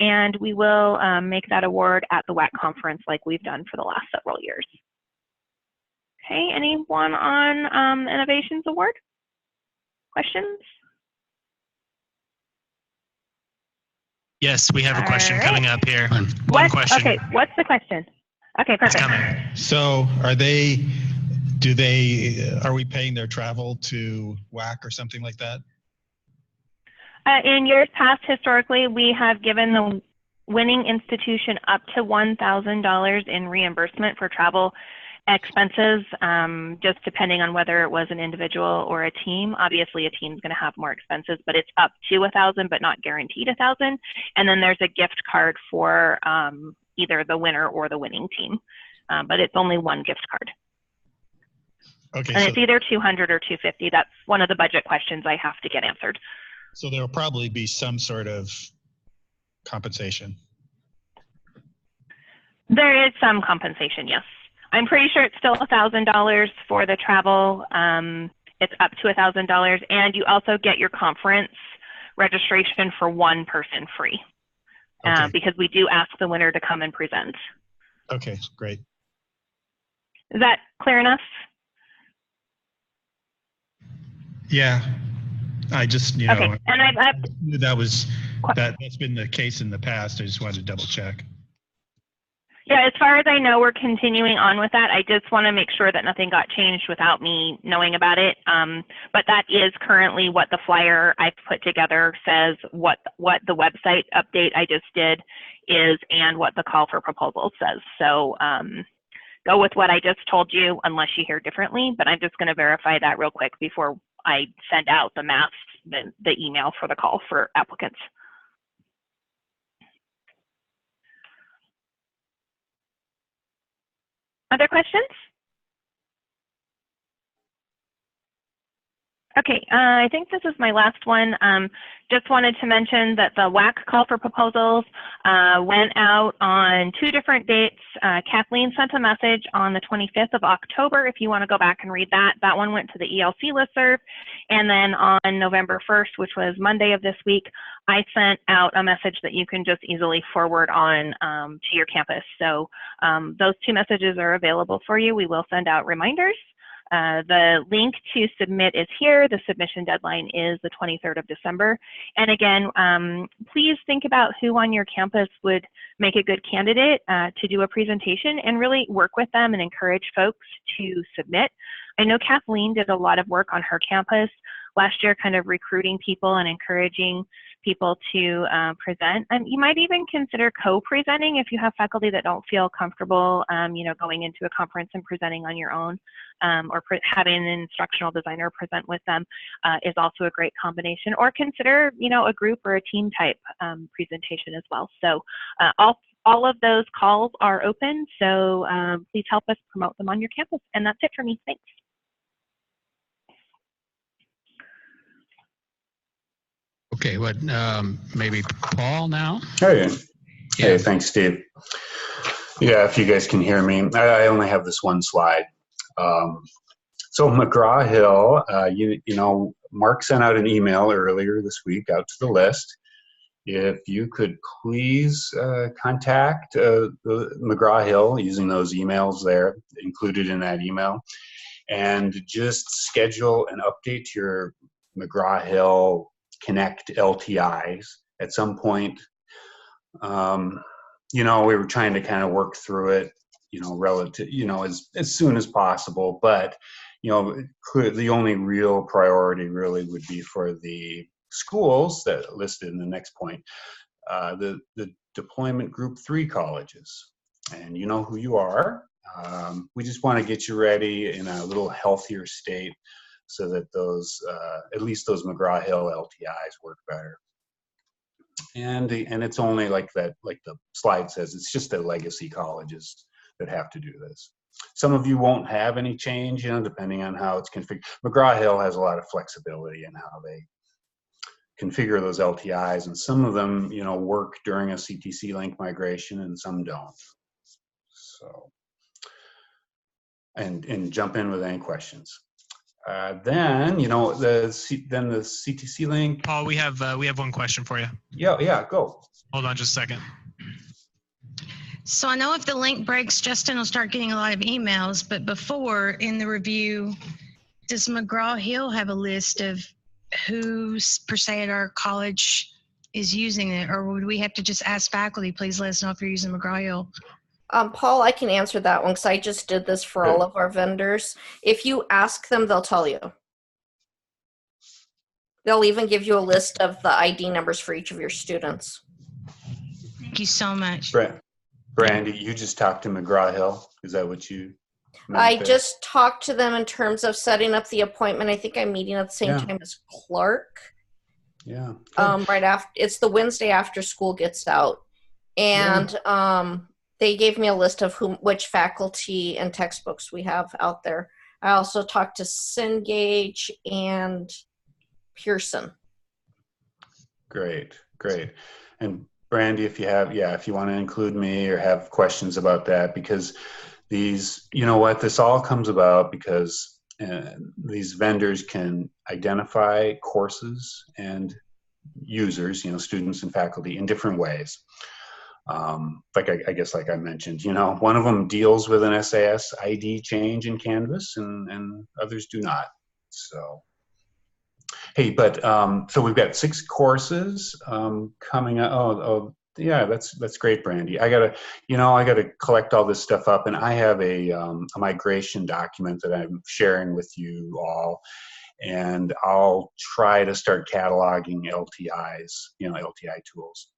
And we will make that award at the WAC conference like we've done for the last several years. Okay, anyone on Innovations Award? Questions? Yes, we have a question coming up here. One question. Okay, what's the question? Okay, perfect. So are we paying their travel to WAC or something like that? In years past, historically, we have given the winning institution up to $1,000 in reimbursement for travel expenses, just depending on whether it was an individual or a team. Obviously, a team's going to have more expenses, but it's up to $1,000, but not guaranteed $1,000. And then there's a gift card for either the winner or the winning team, but it's only one gift card. Okay. And it's either 200 or 250. That's one of the budget questions I have to get answered. So there will probably be some sort of compensation. There is some compensation, yes. I'm pretty sure it's still $1,000 for the travel. It's up to $1,000, and you also get your conference registration for one person free, because we do ask the winner to come and present. Okay, great. Is that clear enough? Yeah, I just okay. And I knew that's been the case in the past. I just wanted to double check. Yeah, as far as I know, we're continuing on with that. I just want to make sure that nothing got changed without me knowing about it. But that is currently what the flyer I've put together says, what the website update I just did is, and what the call for proposals says. So go with what I just told you unless you hear differently, but I'm just going to verify that real quick before I send out the email for the call for applicants. Other questions? Okay, I think this is my last one. Just wanted to mention that the WAC call for proposals went out on 2 different dates. Kathleen sent a message on the 25th of October, if you want to go back and read that. That one went to the ELC listserv. And then on November 1st, which was Monday of this week, I sent out a message that you can just easily forward on to your campus. So those 2 messages are available for you. We will send out reminders. The link to submit is here. The submission deadline is the 23rd of December. And again, please think about who on your campus would make a good candidate to do a presentation, and really work with them and encourage folks to submit. I know Kathleen did a lot of work on her campus last year, kind of recruiting people and encouraging people to present. And you might even consider co-presenting if you have faculty that don't feel comfortable, going into a conference and presenting on your own, or having an instructional designer present with them is also a great combination. Or consider, a group or a team type presentation as well. So all of those calls are open. So please help us promote them on your campus. And that's it for me. Thanks. Okay, maybe Paul now? Hey, thanks, Steve. Yeah, if you guys can hear me, I only have this one slide. So McGraw-Hill, Mark sent out an email earlier this week out to the list. If you could please contact McGraw-Hill using those emails there included in that email, and just schedule an update to your McGraw-Hill Connect LTIs at some point. We were trying to kind of work through it, relative, as soon as possible. But, the only real priority really would be for the schools that are listed in the next point, the deployment group 3 colleges. And you know who you are. We just want to get you ready in a little healthier state, so that those, at least those McGraw-Hill LTIs work better. And it's only like the slide says, it's just the legacy colleges that have to do this. Some of you won't have any change, depending on how it's configured. McGraw-Hill has a lot of flexibility in how they configure those LTIs, and some of them, work during a CTC link migration, and some don't. So, and jump in with any questions. Then the CTC link. Paul, we have one question for you. Yeah, go. Hold on just a second. So I know if the link breaks, Justin will start getting a lot of emails, but before in the review, does McGraw-Hill have a list of who per se at our college is using it, or would we have to just ask faculty, please let us know if you're using McGraw-Hill? Paul, I can answer that one because I just did this for all of our vendors. If you ask them, they'll tell you. They'll even give you a list of the ID numbers for each of your students. Thank you so much. Brandy, you just talked to McGraw-Hill. Is that what you meant I there? just talked to them in terms of setting up the appointment. I think I'm meeting at the same time as Clark. Yeah. Right after, it's the Wednesday after school gets out. And they gave me a list of which faculty and textbooks we have out there. I also talked to Cengage and Pearson. Great. And Brandy, if you want to include me or have questions about that, because these, this all comes about because these vendors can identify courses and users, students and faculty in different ways. I guess like I mentioned, one of them deals with an SAS ID change in Canvas and others do not. So, hey, but so we've got 6 courses coming up. Oh, yeah, that's great, Brandy. I gotta collect all this stuff up, and I have a migration document that I'm sharing with you all, and I'll try to start cataloging LTIs, LTI tools.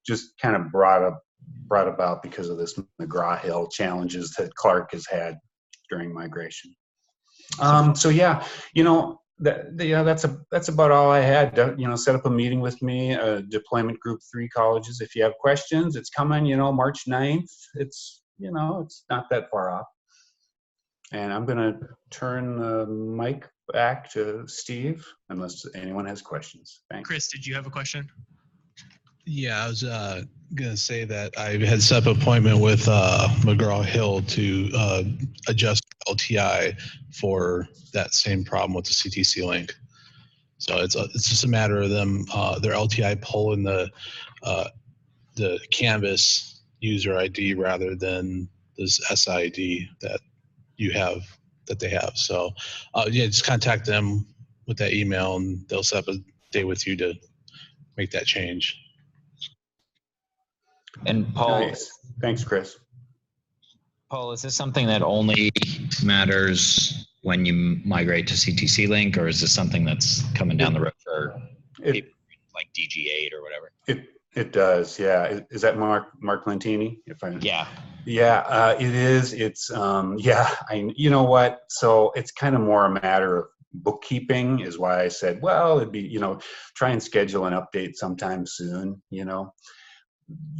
Just kind of brought up brought about because of this McGraw-Hill challenges that Clark has had during migration. So yeah, that's about all I had. Set up a meeting with me, deployment group 3 colleges. If you have questions, it's coming, March 9th. It's not that far off. And I'm going to turn the mic back to Steve, unless anyone has questions. Thanks. Chris, did you have a question? Yeah, I was going to say that I had set up an appointment with McGraw-Hill to adjust LTI for that same problem with the CTC link. So it's just a matter of them their LTI pulling the Canvas user ID rather than this SID that they have. So yeah, just contact them with that email and they'll set up a day with you to make that change. And Paul, nice. Thanks, Chris. Paul, is this something that only matters when you migrate to CTC Link, or is this something that's coming down the road for people like DG8 or whatever? It does, yeah. Is that Mark Lentini? Yeah. Yeah, it is. It's you know what? So it's kind of more a matter of bookkeeping, is why I said, well, it'd be, try and schedule an update sometime soon,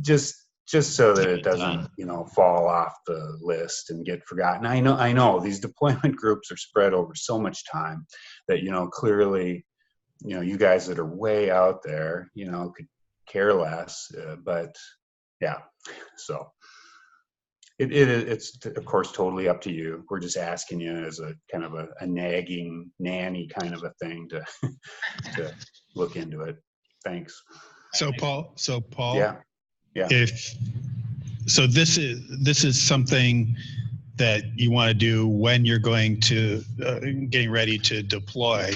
just so that it doesn't, fall off the list and get forgotten. I know these deployment groups are spread over so much time that, clearly, you guys that are way out there, could care less, but yeah, so it's of course totally up to you. We're just asking you as a kind of a nagging nanny kind of a thing to look into it. Thanks. So Paul, yeah. So this is something that you want to do when you're going to getting ready to deploy.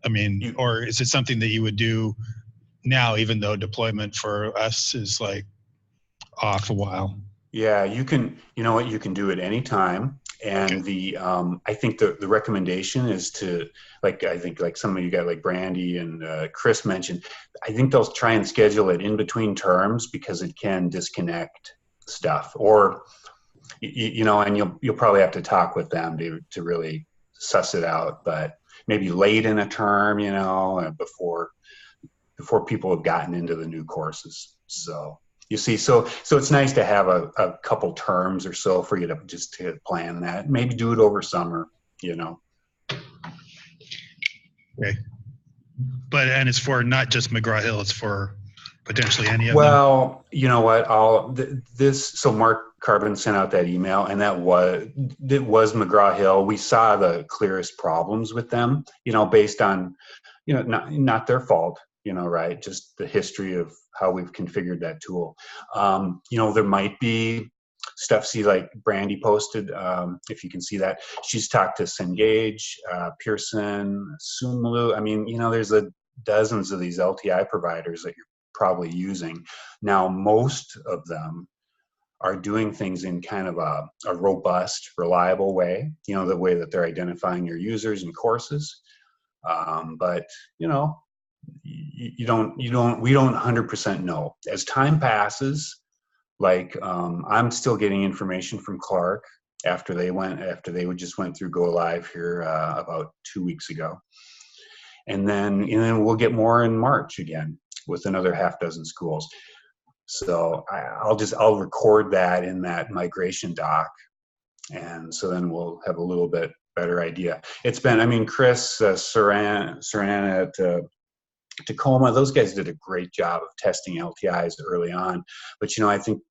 I mean, or is it something that you would do now, even though deployment for us is like off a while? Yeah, you can. You know what? You can do it anytime. And the I think the recommendation is to, I think some of you guys like Brandy and Chris mentioned, I think they'll try and schedule it in between terms because it can disconnect stuff, or and you'll probably have to talk with them to really suss it out. But maybe late in a term, before people have gotten into the new courses. So. You see, so it's nice to have a couple terms or so for you to plan that. Maybe do it over summer, Okay. And it's for not just McGraw-Hill, it's for potentially any of them. Well, you know what? So Mark Carbon sent out that email, and it was McGraw-Hill. We saw the clearest problems with them, based on, not their fault. Right? Just the history of how we've configured that tool. There might be stuff, like Brandy posted, if you can see that. She's talked to Cengage, Pearson, Sunlu. I mean, there's dozens of these LTI providers that you're probably using. Now, most of them are doing things in kind of a robust, reliable way, the way that they're identifying your users and courses. But, we don't 100% know. As time passes, I'm still getting information from Clark after they just went through go live here about 2 weeks ago, and then we'll get more in March again with another half dozen schools. So I'll record that in that migration doc, and so then we'll have a little bit better idea. It's been, Chris Saran at Tacoma, those guys did a great job of testing LTIs early on, but I think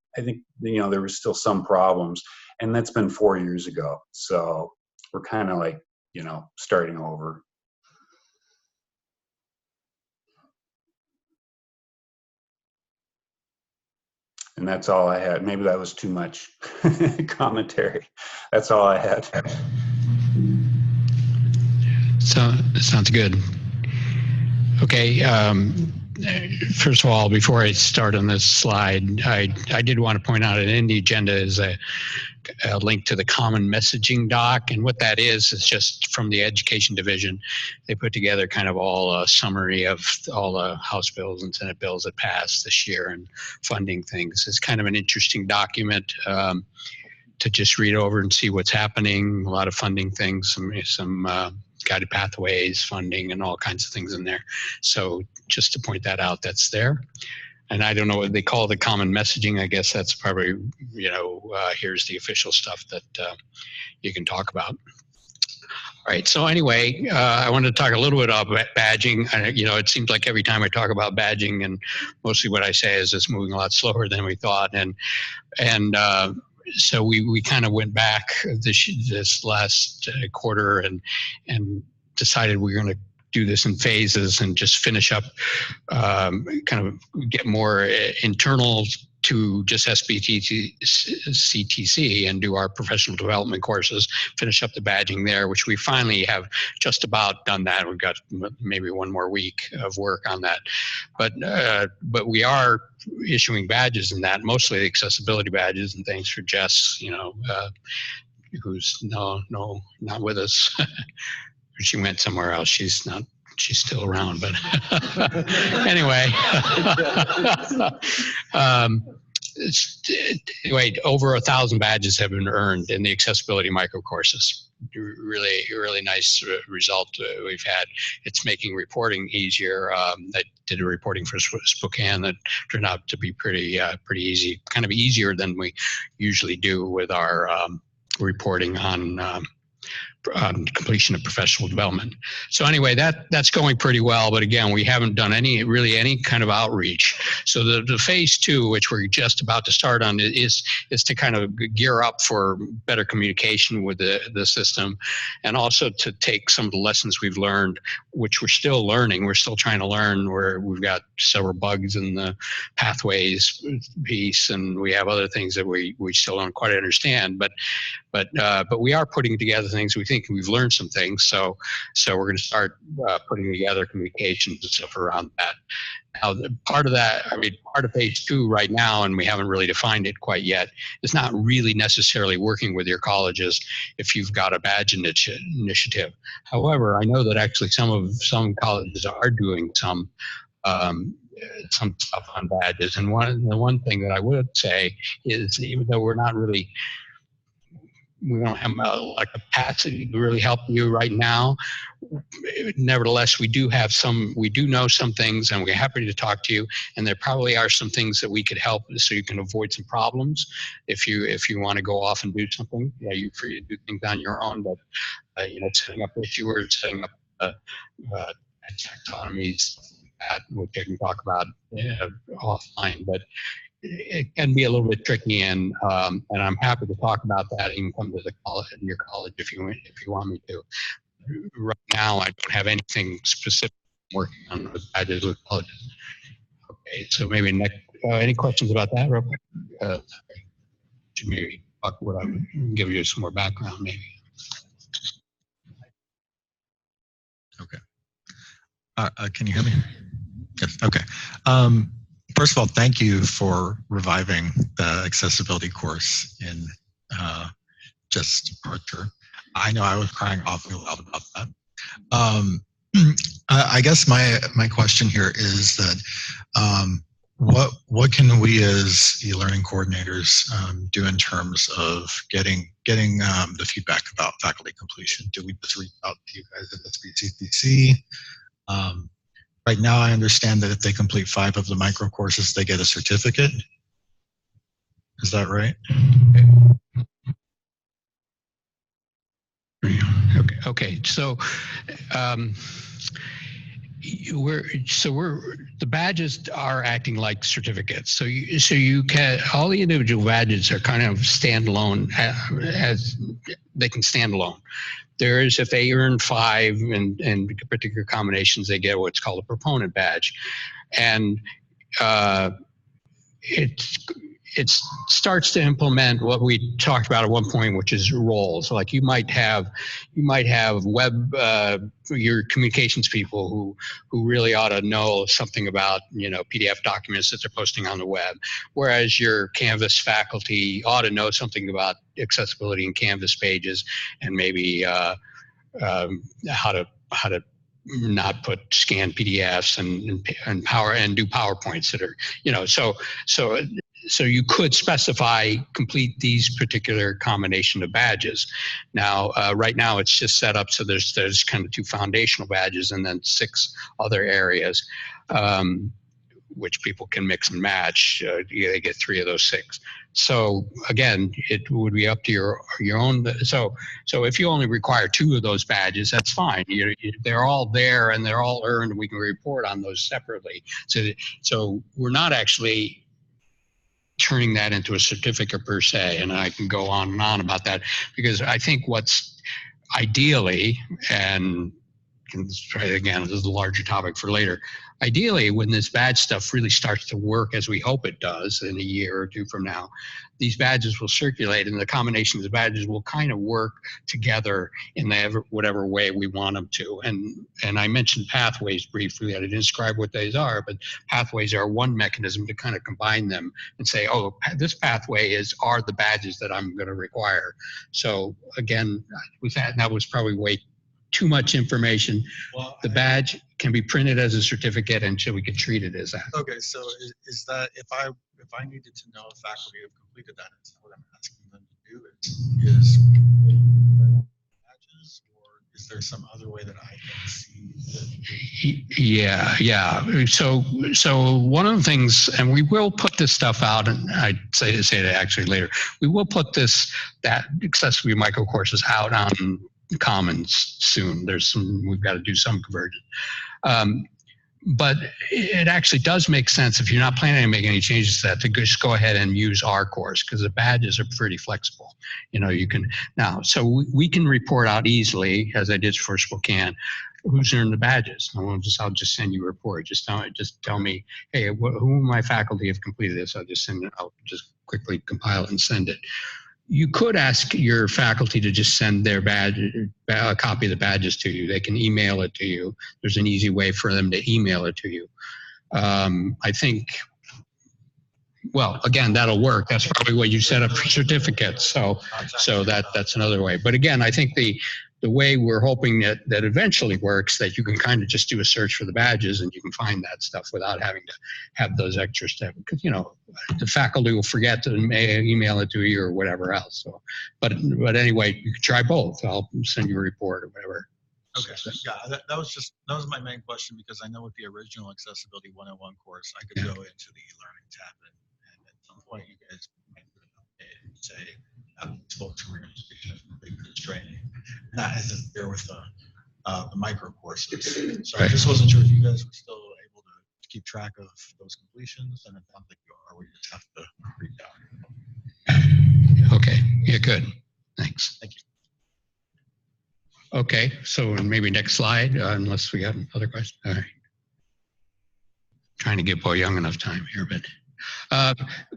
there were still some problems, and that's been 4 years ago. So we're kind of starting over. And that's all I had. Maybe that was too much commentary. That's all I had. So sounds good. Okay. First of all, before I start on this slide, I did want to point out that in the agenda is a a link to the common messaging doc. And what that is just from the education division. They put together kind of all a summary of all the House bills and Senate bills that passed this year and funding things. It's kind of an interesting document to just read over and see what's happening. A lot of funding things, some guided pathways funding and all kinds of things in there. So just to point that out, that's there. And I don't know what they call the common messaging. I guess that's probably, here's the official stuff that you can talk about. All right. So anyway, I wanted to talk a little bit about badging. It seems like every time I talk about badging, and mostly what I say is it's moving a lot slower than we thought. So we kind of went back this last quarter and decided we were going to do this in phases and just finish up, kind of get more internal to just CTC and do our professional development courses, finish up the badging there, which we finally have just about done that. We've got maybe one more week of work on that. But we are issuing badges in that, mostly accessibility badges, and thanks for Jess, who's not with us. She went somewhere else. She's still around, but anyway. Anyway, over 1,000 badges have been earned in the accessibility micro courses. Really nice result we've had. It's making reporting easier. I did a reporting for Spokane that turned out to be pretty easy, kind of easier than we usually do with our reporting on completion of professional development. So anyway, that's going pretty well. But again, we haven't done any kind of outreach. So the phase 2, which we're just about to start on, is to kind of gear up for better communication with the system, and also to take some of the lessons we've learned, which we're still learning. We're still trying to learn, where we've got several bugs in the pathways piece, and we have other things that we still don't quite understand. But we are putting together things. We think we've learned some things, so we're going to start putting together communications and stuff around that. Now, part of phase 2 right now, and we haven't really defined it quite yet, is not really necessarily working with your colleges if you've got a badge initiative. However, I know that actually some colleges are doing some stuff on badges, and the one thing that I would say is, even though we don't have a capacity to really help you right now, nevertheless, we do know some things, and we're happy to talk to you. And there probably are some things that we could help, so you can avoid some problems if you want to go off and do something. Yeah, you're free to do things on your own, but setting up issuers, setting up taxonomies, which I can talk about offline, but it can be a little bit tricky, and I'm happy to talk about that. You can come to your college if you want me to. Right now, I don't have anything specific I'm working on with badges with colleges. Okay, so maybe next. Any questions about that, real quick? Maybe talk what I would give you some more background, maybe. Okay. Can you hear me? Yes. Okay. First of all, thank you for reviving the accessibility course in just Archer. I know I was crying awfully loud about that. I guess my question here is that what can we as e-learning coordinators do in terms of getting the feedback about faculty completion? Do we just reach out to you guys at SBCTC? Right now, I understand that if they complete 5 of the micro courses, they get a certificate. Is that right? Okay. So, the badges are acting like certificates. So you can, all the individual badges are kind of standalone, as they can stand alone. There is, if they earn 5 in particular combinations, they get what's called a proponent badge, and it's it starts to implement what we talked about at one point, which is roles. Like you might have web your communications people who really ought to know something about PDF documents that they're posting on the web, whereas your Canvas faculty ought to know something about accessibility in Canvas pages and maybe how to not put scanned PDFs and power and do PowerPoints that are so you could specify complete these particular combination of badges. Now right now it's just set up so there's kind of 2 foundational badges and then 6 other areas which people can mix and match. They get 3 of those 6. So again, it would be up to your own. So if you only require 2 of those badges, that's fine. They're all there and they're all earned, and we can report on those separately. So we're not actually turning that into a certificate per se, and I can go on and on about that, because I think what's ideally, and again, this is a larger topic for later. Ideally, when this badge stuff really starts to work as we hope it does in a year or 2 from now, these badges will circulate, and the combination of the badges will kind of work together in whatever way we want them to. And I mentioned pathways briefly. I didn't describe what these are, but pathways are one mechanism to kind of combine them and say, oh, this pathway are the badges that I'm going to require. So again, with that was probably way too much information. Well, the badge can be printed as a certificate, and so we could treat it as that. Okay, so is that if I needed to know if faculty have completed that, is that what I'm asking them to do? Is badges, or is there some other way that I can see? Yeah. So one of the things, and we will put this stuff out, and I'd say that actually later. We will put that accessibility micro courses out on Commons soon. We've got to do some conversion. But it actually does make sense, if you're not planning to make any changes to that, to just go ahead and use our course, because the badges are pretty flexible. You can now, so we can report out easily, as I did for Spokane, who's earned the badges. I'll just send you a report. Just tell me, hey, who in my faculty have completed this? I'll just quickly compile it and send it. You could ask your faculty to just send their a copy of the badges to you. They can email it to you. There's an easy way for them to email it to you. I think, well, again, that'll work. That's probably what you set up for certificates. So that's another way. But again, I think the way we're hoping that eventually works, that you can kind of just do a search for the badges and you can find that stuff without having to have those extra steps. Because, the faculty will forget to email it to you or whatever else. So, but anyway, you can try both. I'll send you a report or whatever. Okay, yeah, that was my main question, because I know with the original Accessibility 101 course, I could go into the eLearning tab and at some point you guys might put an update and say, folks who are going to speak this training. And that isn't there with the micro courses. So I just wasn't sure if you guys were still able to keep track of those completions, and it sounds like you are. We just have to reach out. Okay, yeah, good. Thanks. Thank you. Okay, so maybe next slide, unless we have another question. All right. Trying to give Bo Young enough time here, but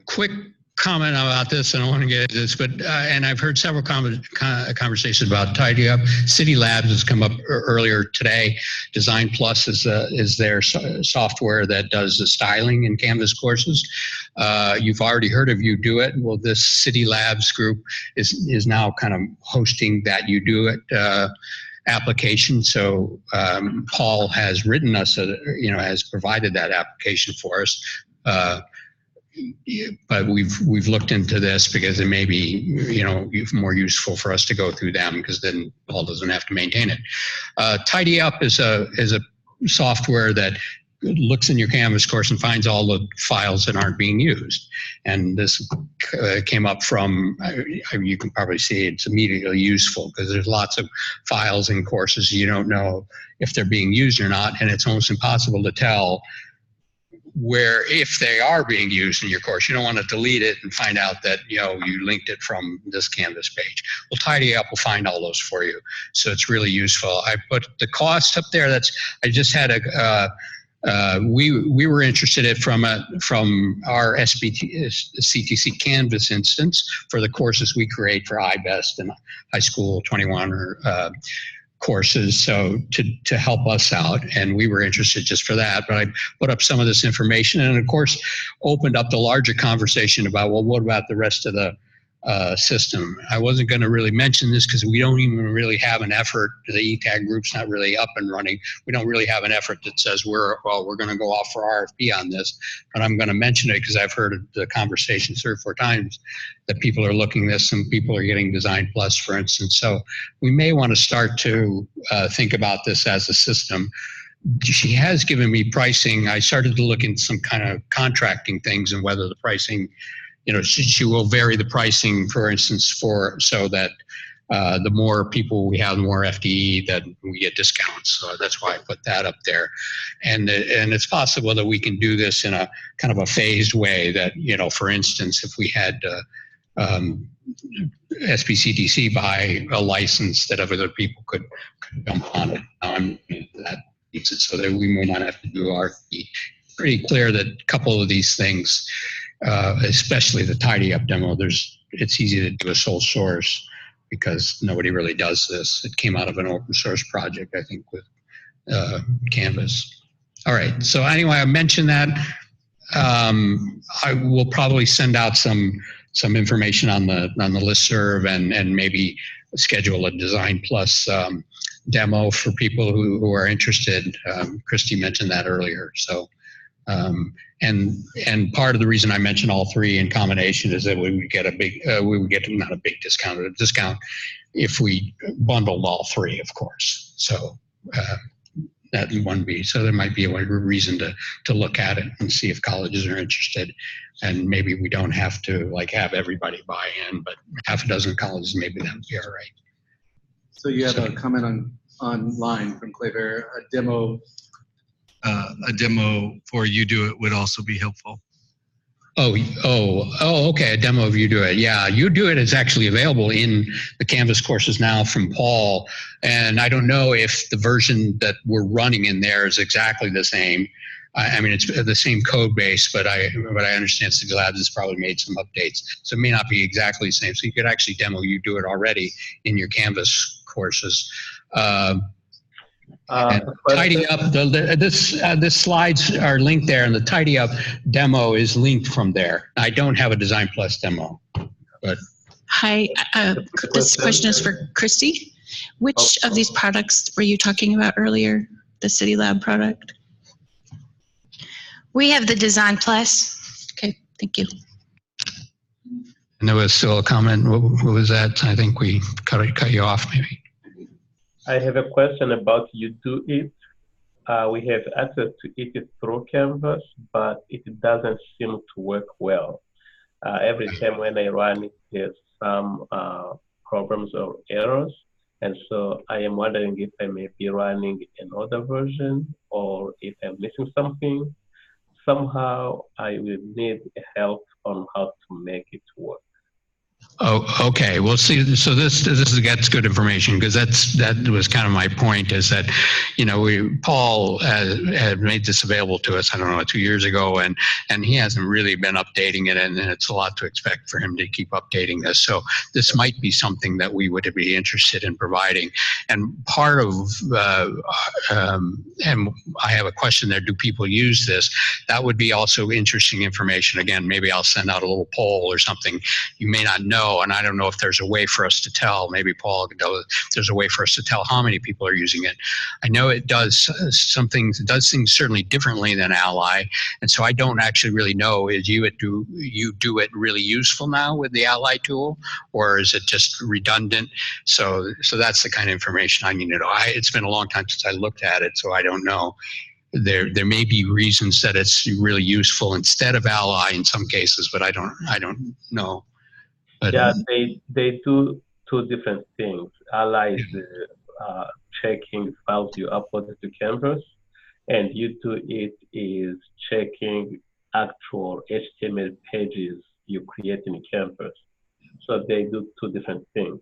quick comment about this, and I want to get into this, but and I've heard several conversations about Tidy Up. City Labs has come up earlier today. Design Plus is their software that does the styling in Canvas courses. You've already heard of You Do It. Well, this City Labs group is now kind of hosting that You Do It application. So Paul has written us, has provided that application for us. But we've looked into this because it may be more useful for us to go through them, because then Paul doesn't have to maintain it. Tidy Up is a software that looks in your Canvas course and finds all the files that aren't being used. And this came up from, you can probably see it's immediately useful, because there's lots of files in courses you don't know if they're being used or not, and it's almost impossible to tell where, if they are being used in your course. You don't want to delete it and find out that you linked it from this Canvas page. Well, Tidy Up will find all those for you, so it's really useful. I put the cost up there. I just had we were interested in from our CTC Canvas instance for the courses we create for iBest and High School 21 or courses, so to help us out, and we were interested just for that. But I put up some of this information, and of course opened up the larger conversation about, well, what about the rest of the system? I wasn't going to really mention this because we don't even really have an effort. The ETAG group's not really up and running. We don't really have an effort that says we're going to go off for RFP on this. But I'm going to mention it because I've heard the conversation 3 or 4 times that people are looking at this. Some people are getting Design Plus, for instance. So we may want to start to think about this as a system. She has given me pricing. I started to look into some kind of contracting things and whether the pricing, she will vary the pricing, for instance, so that the more people we have, the more FTE, that we get discounts. So that's why I put that up there. And it's possible that we can do this in a kind of a phased way that, for instance, if we had SBCTC buy a license that other people could jump on it. That makes it so that we may not have to do RFP. Pretty clear that a couple of these things, especially the tidy up demo, it's easy to do a sole source because nobody really does this. It came out of an open source project, I think, with Canvas. All right, so anyway, I mentioned that. I will probably send out some information on the listserv and maybe schedule a Design Plus demo for people who are interested. Christy mentioned that earlier. So, and part of the reason I mentioned all 3 in combination is that we would get not a big discount, but a discount if we bundled all 3, of course. So that wouldn't be, so there might be a reason to look at it and see if colleges are interested. And maybe we don't have to have everybody buy in, but half a dozen colleges, maybe that would be all right. So you have a comment online from Claver, a demo for You Do It would also be helpful. Okay. A demo of You Do It. Yeah, You Do It is actually available in the Canvas courses now from Paul. And I don't know if the version that we're running in there is exactly the same. I mean, it's the same code base, but I understand City Labs has probably made some updates. So it may not be exactly the same. So you could actually demo You Do It already in your Canvas courses. Tidy up, this slides are linked there, and the Tidy Up demo is linked from there. I don't have a Design Plus demo, but. Hi, this question is for Christy. Which of these products were you talking about earlier? The City Lab product? We have the Design Plus. Okay, thank you. And there was still a comment. What was that? I think we cut you off, maybe. I have a question about You Do It. We have access to it through Canvas, but it doesn't seem to work well. Every time when I run it, there's some problems or errors. And so I am wondering if I may be running another version or if I'm missing something. Somehow I will need help on how to make it work. Oh, okay. Well, see, so that's good information, because that was kind of my point, is that, Paul had made this available to us, I don't know, 2 years ago, and he hasn't really been updating it, and it's a lot to expect for him to keep updating this. So this might be something that we would be interested in providing. And part of, and I have a question there, do people use this? That would be also interesting information. Again, maybe I'll send out a little poll or something. You may not know, and I don't know if there's a way for us to tell. Maybe Paul can tell if there's a way for us to tell how many people are using it. I know it does some things. It does things certainly differently than Ally, and so I don't actually really know. Is You Do It really useful now with the Ally tool, or is it just redundant? So that's the kind of information I need to know. It's been a long time since I looked at it, so I don't know. There may be reasons that it's really useful instead of Ally in some cases, but I don't know. But, yeah, they do 2 different things. Ally is checking files you uploaded to Canvas, and You Do It is checking actual HTML pages you create in Canvas. So they do 2 different things.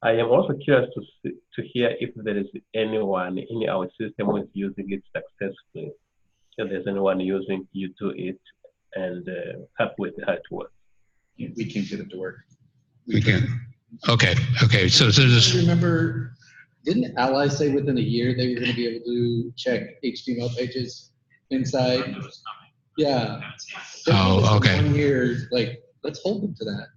I am also curious to hear if there is anyone in our system who is using it successfully. if there's anyone using U2It and happy with how it works. We can't get it to work. We can. Okay. So this. Remember, didn't Ally say within a year they were going to be able to check HTML pages inside? Yeah. Oh, okay. 1 year, like, let's hold them to that.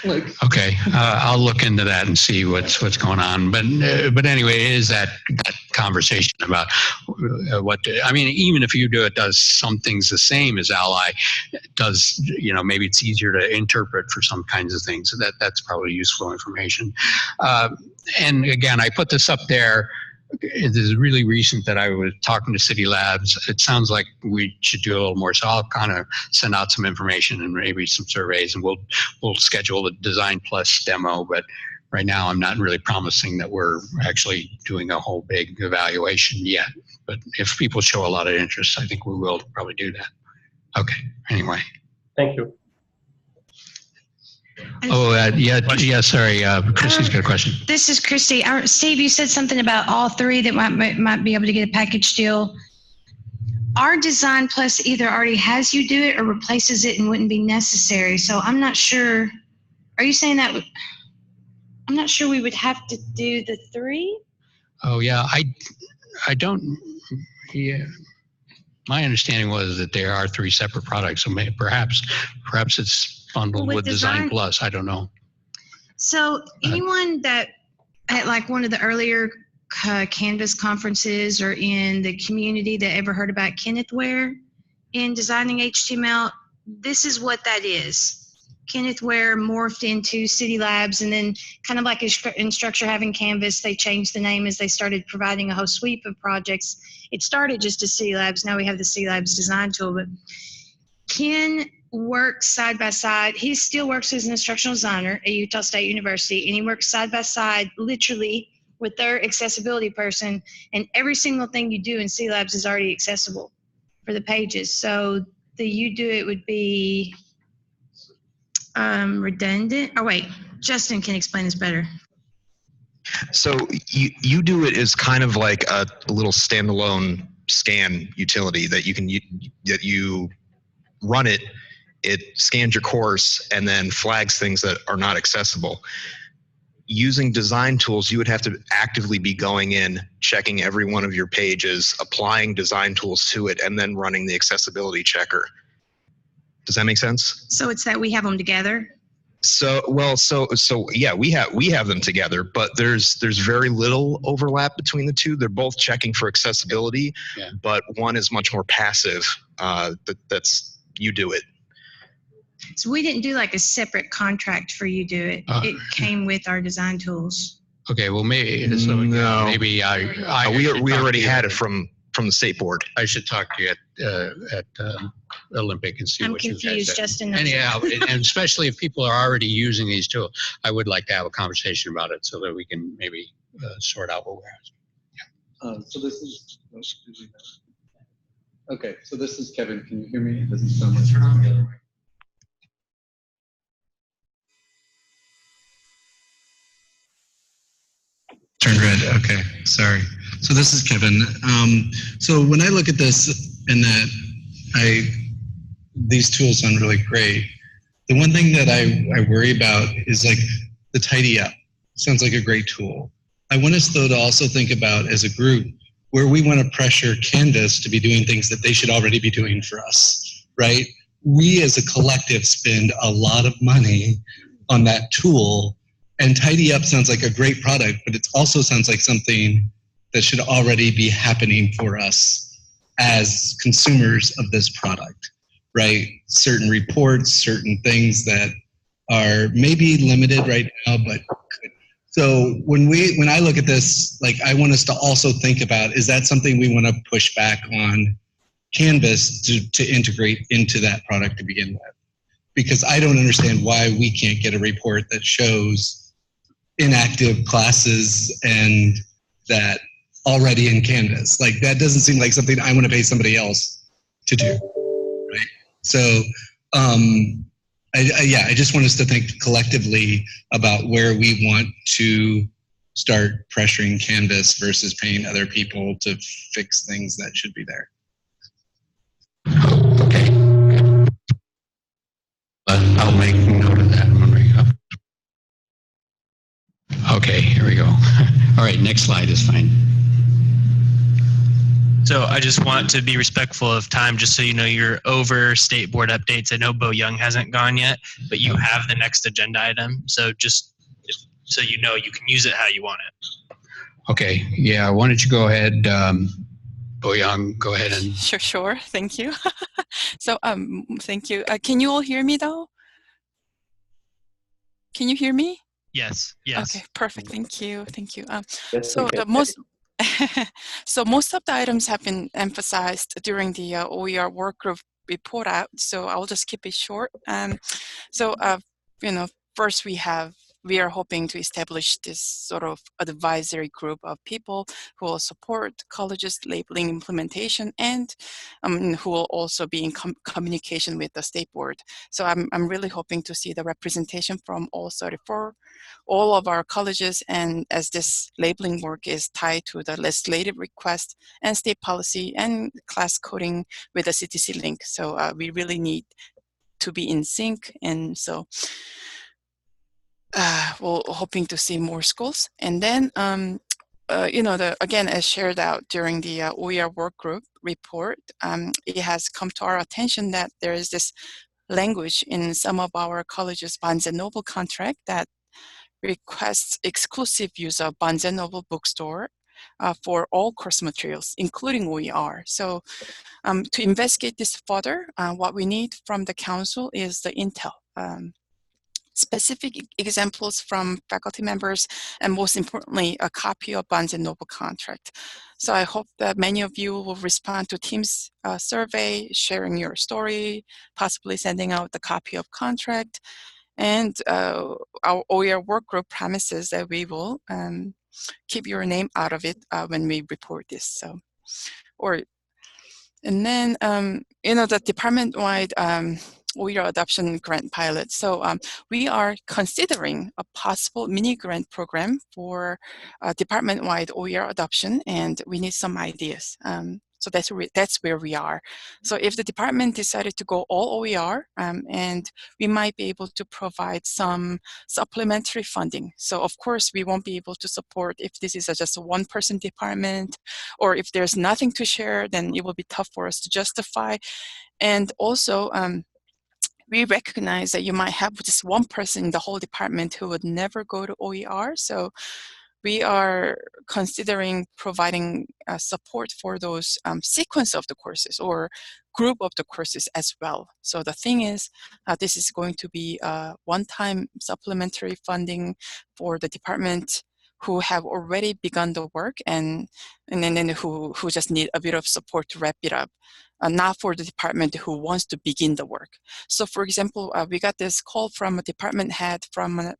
Like. Okay, I'll look into that and see what's going on. But anyway, it is that conversation about I mean, even if U2It does some things the same as Ally, does maybe it's easier to interpret for some kinds of things. So that's probably useful information. And again, I put this up there. It is really recent that I was talking to City Labs. It sounds like we should do a little more. So I'll kind of send out some information and maybe some surveys, and we'll schedule a Design Plus demo. But right now, I'm not really promising that we're actually doing a whole big evaluation yet. But if people show a lot of interest, I think we will probably do that. Okay. Anyway. Thank you. Oh, yeah, sorry. Christy's got a question. This is Christy. Steve, you said something about all three that might be able to get a package deal. Our Design Plus either already has U2It or replaces it and wouldn't be necessary. So I'm not sure. Are you saying that? I'm not sure we would have to do the three. Oh, yeah. I don't. Yeah. My understanding was that there are three separate products. So perhaps it's bundled with Design Plus. I don't know. So anyone that at like one of the earlier Canvas conferences or in the community that ever heard about Kenneth Ware in designing HTML, this is what that is. Kenneth Ware morphed into City Labs, and then kind of like Instructure having Canvas, they changed the name as they started providing a whole sweep of projects. It started just as City Labs. Now we have the City Labs design tool, but Ken works side by side. He still works as an instructional designer at Utah State University, and he works side by side, literally, with their accessibility person. And every single thing you do in City Labs is already accessible for the pages. So the U2It would be redundant. Oh wait, Justin can explain this better. So U2It is kind of like a little standalone scan utility that you run it. It scans your course and then flags things that are not accessible. Using design tools, you would have to actively be going in, checking every one of your pages, applying design tools to it, and then running the accessibility checker. Does that make sense? So it's that we have them together? So yeah, we have them together, but there's very little overlap between the two. They're both checking for accessibility, but one is much more passive. That's U2It. So we didn't do like a separate contract for U2It. It came with our design tools. Okay, well maybe we already had it from the state board. I should talk to you at Olympic and see what you guys confused, said. Justin. Anyhow, and especially if people are already using these tools, I would like to have a conversation about it so that we can maybe sort out what we're asking. So this is. Okay, so this is Kevin. Can you hear me? It doesn't sound like. Turned red. Okay, sorry. So this is Kevin. So when I look at this and that these tools sound really great, the one thing that I worry about is like the tidy up. Sounds like a great tool. I want us though to also think about as a group where we want to pressure Canvas to be doing things that they should already be doing for us, right? We as a collective spend a lot of money on that tool. And Tidy Up sounds like a great product, but it also sounds like something that should already be happening for us as consumers of this product, right? Certain reports, certain things that are maybe limited right now, but could. So when I look at this, like I want us to also think about, is that something we want to push back on Canvas to integrate into that product to begin with? Because I don't understand why we can't get a report that shows inactive classes and that already in Canvas. Like that doesn't seem like something I want to pay somebody else to do, right? So I just want us to think collectively about where we want to start pressuring Canvas versus paying other people to fix things that should be there. Okay. I'll make note of that. I'm gonna bring it up. Okay, here we go. All right, next slide is fine. So I just want to be respectful of time, just so you know you're over state board updates. I know Bo Young hasn't gone yet, but you have the next agenda item. So just so you know, you can use it how you want it. Okay, yeah, why don't you go ahead, Bo Young, go ahead and. Sure. Thank you. So, thank you. Can you all hear me though? Can you hear me? Yes. Okay, perfect. Thank you. Yes, So we the can. most so most of the items have been emphasized during the OER work group report out. So I'll just keep it short. So first we are hoping to establish this sort of advisory group of people who will support colleges labeling implementation and who will also be in communication with the state board. So I'm really hoping to see the representation from all of our colleges, and as this labeling work is tied to the legislative request and state policy and class coding with the CTC link. So we really need to be in sync, and so we're hoping to see more schools. And then, again, as shared out during the OER work group report, it has come to our attention that there is this language in some of our colleges' Barnes & Noble contract that requests exclusive use of Barnes & Noble bookstore for all course materials, including OER. So to investigate this further, what we need from the council is the intel. Specific examples from faculty members, and most importantly, a copy of Barnes & Noble contract. So I hope that many of you will respond to Team's survey, sharing your story, possibly sending out the copy of contract. And our OER work group promises that we will keep your name out of it when we report this. And then, the department-wide OER adoption grant pilot. So we are considering a possible mini grant program for department-wide OER adoption, and we need some ideas. So that's where we are. So if the department decided to go all OER, and we might be able to provide some supplementary funding. So of course, we won't be able to support if this is just a one-person department, or if there's nothing to share, then it will be tough for us to justify. And also, we recognize that you might have just one person in the whole department who would never go to OER. So we are considering providing support for those sequence of the courses or group of the courses as well. So the thing is, this is going to be one-time supplementary funding for the department who have already begun the work and then who just need a bit of support to wrap it up. Not for the department who wants to begin the work. So for example, we got this call from a department head from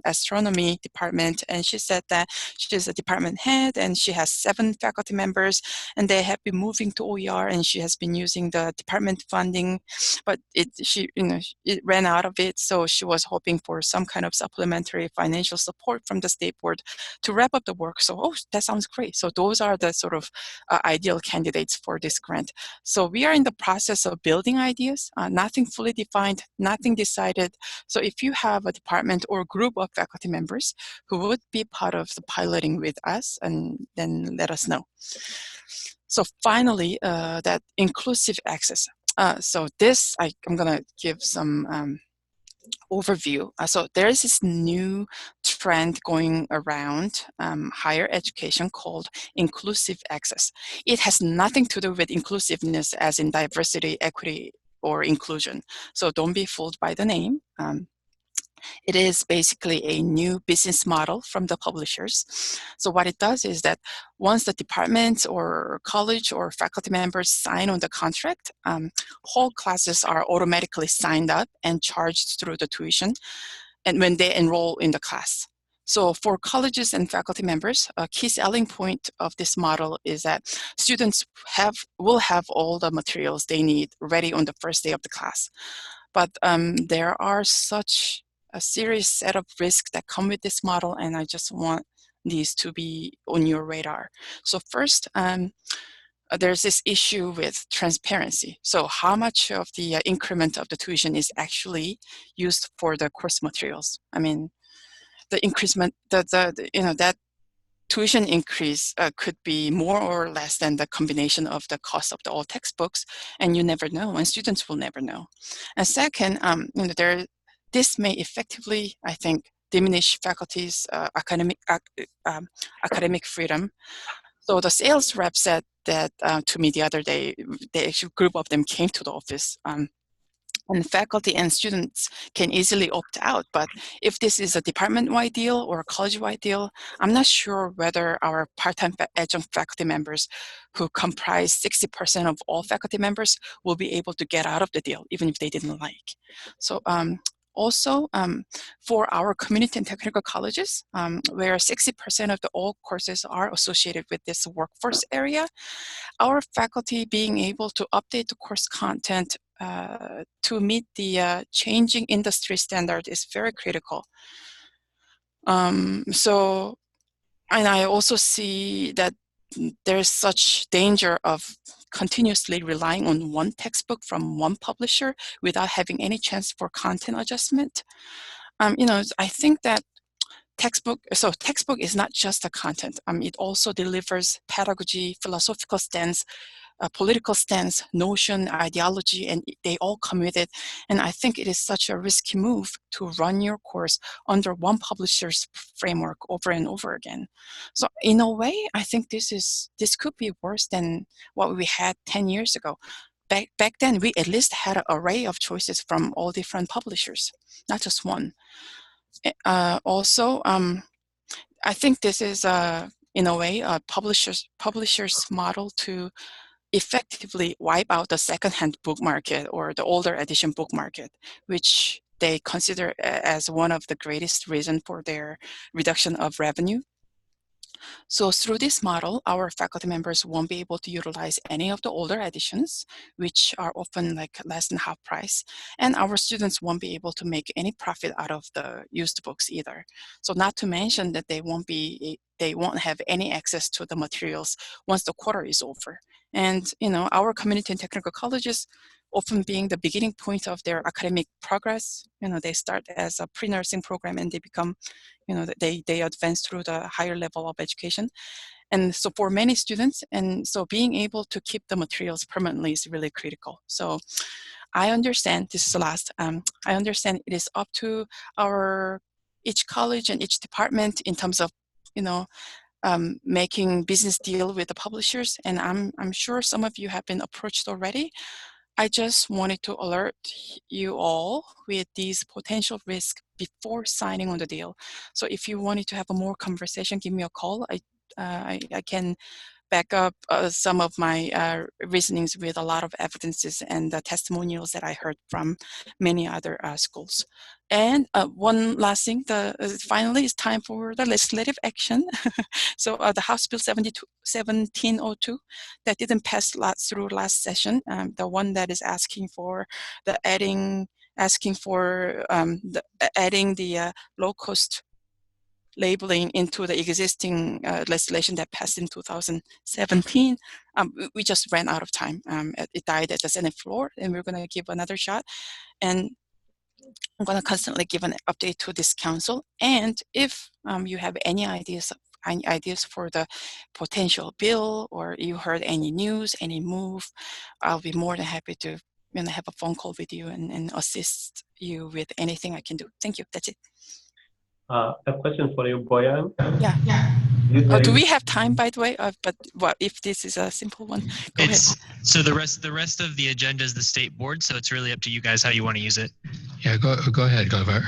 astronomy department, and she said that she's a department head and she has 7 faculty members, and they have been moving to OER, and she has been using the department funding, but it ran out of it. So she was hoping for some kind of supplementary financial support from the state board to wrap up the work. So, that sounds great. So those are the sort of ideal candidates for this grant. So we are in the process of building ideas, nothing fully defined, nothing decided. So if you have a department or group of faculty members who would be part of the piloting with us, and then let us know. So finally, that inclusive access. So this, I'm gonna give some overview. So there is this new trend going around higher education called inclusive access. It has nothing to do with inclusiveness as in diversity, equity, or inclusion. So don't be fooled by the name. It is basically a new business model from the publishers. So what it does is that once the department or college or faculty members sign on the contract, whole classes are automatically signed up and charged through the tuition and when they enroll in the class. So for colleges and faculty members, a key selling point of this model is that students will have all the materials they need ready on the first day of the class. But there are such a serious set of risks that come with this model, and I just want these to be on your radar. So first, there's this issue with transparency. So how much of the increment of the tuition is actually used for the course materials? I mean, the increasement, that tuition increase could be more or less than the combination of the cost of all textbooks, and you never know, and students will never know. And second, this may effectively, I think, diminish faculty's academic freedom. So the sales rep said that to me the other day, a group of them came to the office. And faculty and students can easily opt out. But if this is a department-wide deal or a college-wide deal, I'm not sure whether our part-time adjunct faculty members, who comprise 60% of all faculty members, will be able to get out of the deal, even if they didn't like. So also, for our community and technical colleges, where 60% of all courses are associated with this workforce area, our faculty being able to update the course content to meet the changing industry standard is very critical. So, and I also see that there's such danger of continuously relying on one textbook from one publisher without having any chance for content adjustment. I think that textbook is not just a content. It also delivers pedagogy, philosophical stance, political stance, notion, ideology, and they all come with it. And I think it is such a risky move to run your course under one publisher's framework over and over again. So in a way, I think this could be worse than what we had 10 years ago. Back then, we at least had an array of choices from all different publishers, not just one. Also, I think this is, in a way, a publisher's model to effectively wipe out the secondhand book market or the older edition book market, which they consider as one of the greatest reasons for their reduction of revenue. So through this model, our faculty members won't be able to utilize any of the older editions, which are often like less than half price, and our students won't be able to make any profit out of the used books either. So not to mention that they won't have any access to the materials once the quarter is over. And our community and technical colleges, often being the beginning point of their academic progress, they start as a pre-nursing program and they become, they advance through the higher level of education. And so for many students, and so being able to keep the materials permanently is really critical. So I understand, this is the last, I understand it is up to each college and each department in terms of, making business deal with the publishers. And I'm sure some of you have been approached already. I just wanted to alert you all with these potential risks before signing on the deal. So if you wanted to have a more conversation, give me a call. I can back up some of my reasonings with a lot of evidences and the testimonials that I heard from many other schools. And one last thing, finally it's time for the legislative action. So the House Bill 1702 that didn't pass through last session, the one that is asking for adding the low-cost labeling into the existing legislation that passed in 2017, we just ran out of time. It died at the Senate floor, and we're going to give another shot. And I'm going to constantly give an update to this council. And if you have any ideas for the potential bill, or you heard any news, any move, I'll be more than happy to have a phone call with you and assist you with anything I can do. Thank you. That's it. A question for you, Boyan. Yeah. Do we have time, by the way? But if this is a simple one, go ahead. So the rest of the agenda is the state board, so it's really up to you guys how you want to use it. Yeah, go ahead, Govar.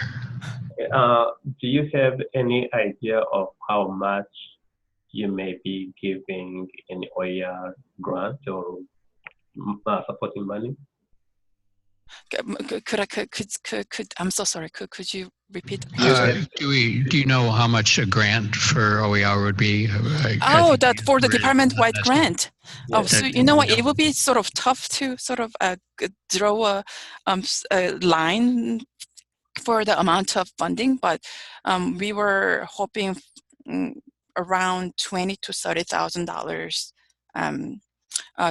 Do you have any idea of how much you may be giving in OER grant or supporting money? I'm so sorry. Could you repeat? Do you know how much a grant for OER would be? That for the department-wide grant. Yes. Oh, so you know what? It would be sort of tough to sort of draw a line for the amount of funding, but we were hoping around $20,000 to $30,000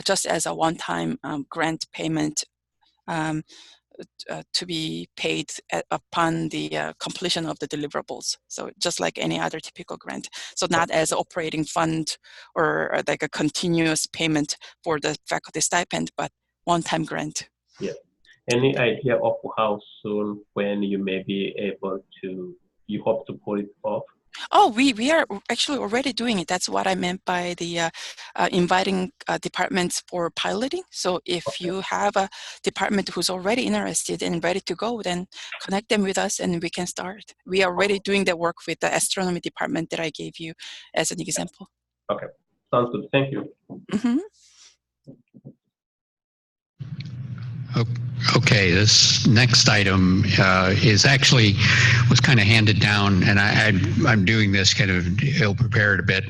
just as a one-time grant payment to be paid upon the completion of the deliverables. So just like any other typical grant. So not as operating fund or like a continuous payment for the faculty stipend, but one-time grant. Yeah. Any idea of how soon, when you may be able to, you hope to pull it off? Oh, we are actually already doing it. That's what I meant by the inviting departments for piloting. So if you have a department who's already interested and ready to go, then connect them with us and we can start. We are already doing the work with the astronomy department that I gave you as an example. Okay, sounds good. Thank you. Mm-hmm. Okay, this next item is actually was kind of handed down, and I'm doing this kind of ill-prepared a bit.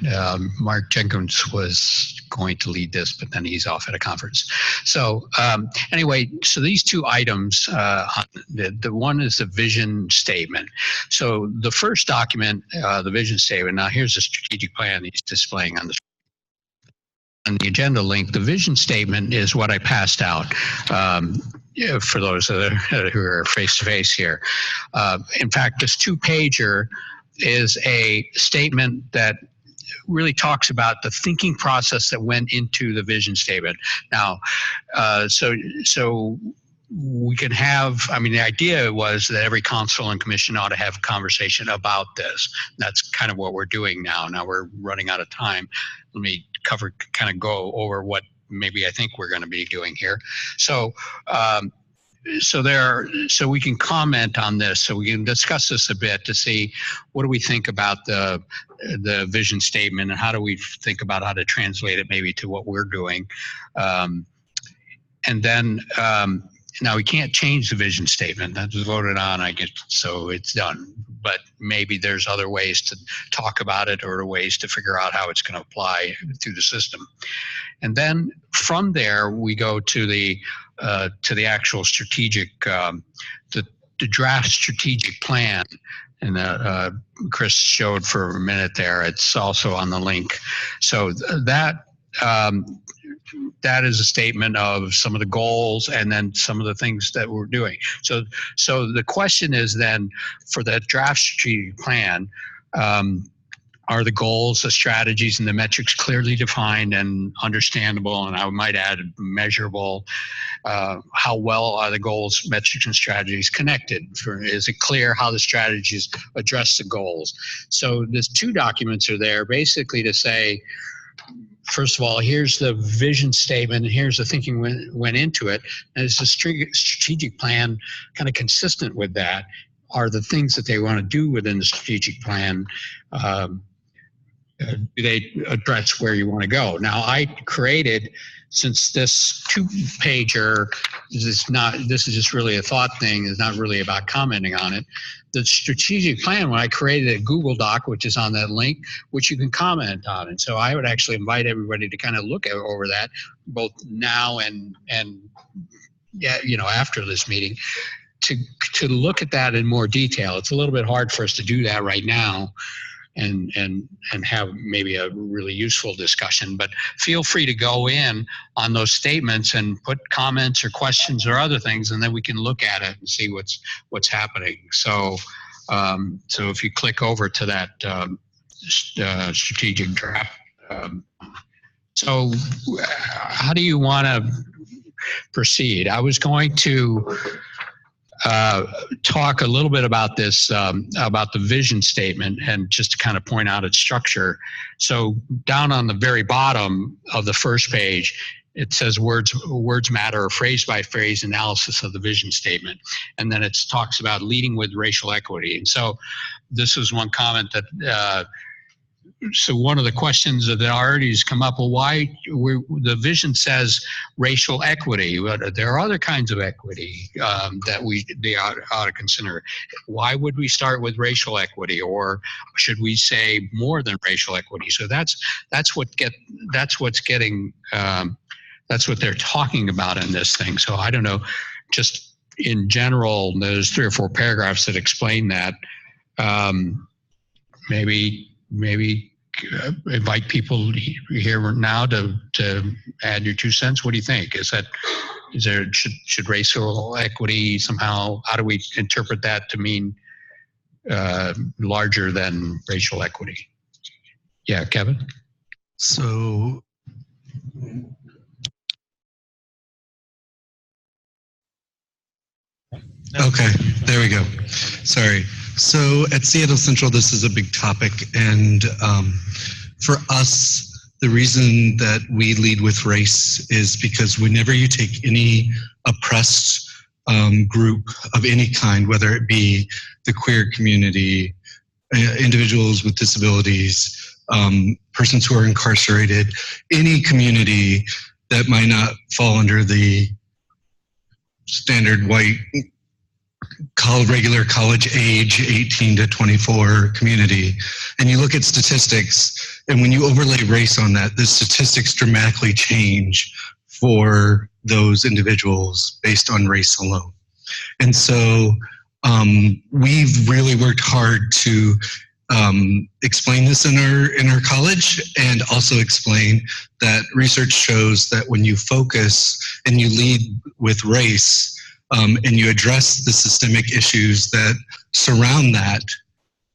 Mark Jenkins was going to lead this, but then he's off at a conference. So anyway, so these two items, the one is the vision statement. So the first document, the vision statement, now here's a strategic plan he's displaying on the agenda link. The vision statement is what I passed out for those who are face-to-face here. In fact, this two-pager is a statement that really talks about the thinking process that went into the vision statement. Now, so we can have, I mean, the idea was that every council and commission ought to have a conversation about this. That's kind of what we're doing now. Now we're running out of time. Let me kind of go over what maybe I think we're going to be doing here. So, so we can comment on this. So we can discuss this a bit to see what do we think about the vision statement and how do we think about how to translate it maybe to what we're doing. And then now we can't change the vision statement. That was voted on, I guess, so it's done. But maybe there's other ways to talk about it or ways to figure out how it's going to apply through the system. And then from there, we go to the actual strategic, the draft strategic plan. And Chris showed for a minute there. It's also on the link. So that is a statement of some of the goals and then some of the things that we're doing. So the question is then for that draft strategic plan, are the goals, the strategies, and the metrics clearly defined and understandable? And I might add measurable. How well are the goals, metrics, and strategies connected? Is it clear how the strategies address the goals? So these two documents are there basically to say, first of all, here's the vision statement, and here's the thinking went into it. And is the strategic plan kind of consistent with that? Are the things that they want to do within the strategic plan, do they address where you want to go? Now, I created, since this two-pager this is just really a thought thing, is not really about commenting on it. The strategic plan, when I created a Google Doc, which is on that link, which you can comment on. And so I would actually invite everybody to kind of look over that, both now and yeah, you know, after this meeting, to look at that in more detail. It's a little bit hard for us to do that right now and have maybe a really useful discussion, but feel free to go in on those statements and put comments or questions or other things, and then we can look at it and see what's happening. So so if you click over to that strategic draft, so how do you want to proceed? I was going to talk a little bit about this, about the vision statement, and just to kind of point out its structure. So down on the very bottom of the first page, it says words matter, or phrase by phrase analysis of the vision statement. And then it talks about leading with racial equity. And so this is one comment that, so one of the questions that already has come up, well, why the vision says racial equity, but there are other kinds of equity that they ought to consider. Why would we start with racial equity, or should we say more than racial equity? So that's what they're talking about in this thing. So I don't know, just in general, there's 3 or 4 paragraphs that explain that. Maybe invite people here now to add your 2 cents. What do you think? Should racial equity somehow, how do we interpret that to mean larger than racial equity? Yeah, Kevin? So okay, there we go. Sorry. So at Seattle Central, this is a big topic, and for us, the reason that we lead with race is because whenever you take any oppressed group of any kind, whether it be the queer community, individuals with disabilities, persons who are incarcerated, any community that might not fall under the standard white regular college age 18 to 24 community, and you look at statistics, and when you overlay race on that, the statistics dramatically change for those individuals based on race alone. And so we've really worked hard to explain this in our college, and also explain that research shows that when you focus and you lead with race, and you address the systemic issues that surround that,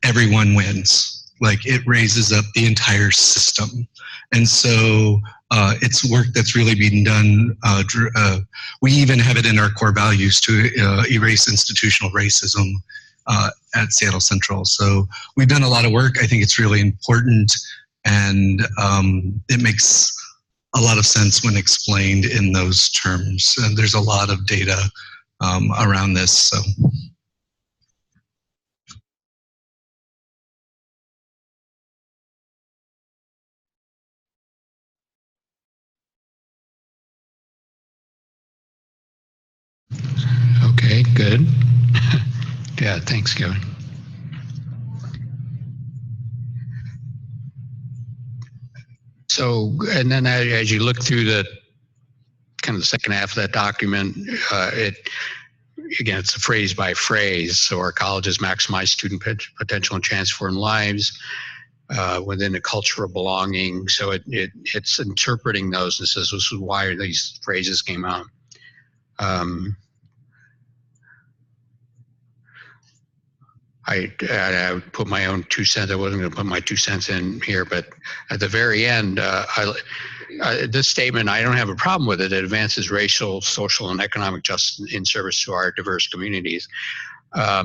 everyone wins. Like, it raises up the entire system. And so it's work that's really being done. We even have it in our core values to erase institutional racism at Seattle Central. So we've done a lot of work. I think it's really important, and it makes a lot of sense when explained in those terms. And there's a lot of data around this. So. Okay, good. Yeah, thanks, Kevin. So, and then as you look through the kind of the second half of that document, again, it's a phrase by phrase. So our colleges maximize student potential and transform lives within a culture of belonging. So it's interpreting those and says, this is why these phrases came out. I would put my own 2 cents. I wasn't going to put my 2 cents in here, but at the very end, this statement, I don't have a problem with it. It advances racial, social, and economic justice in service to our diverse communities. I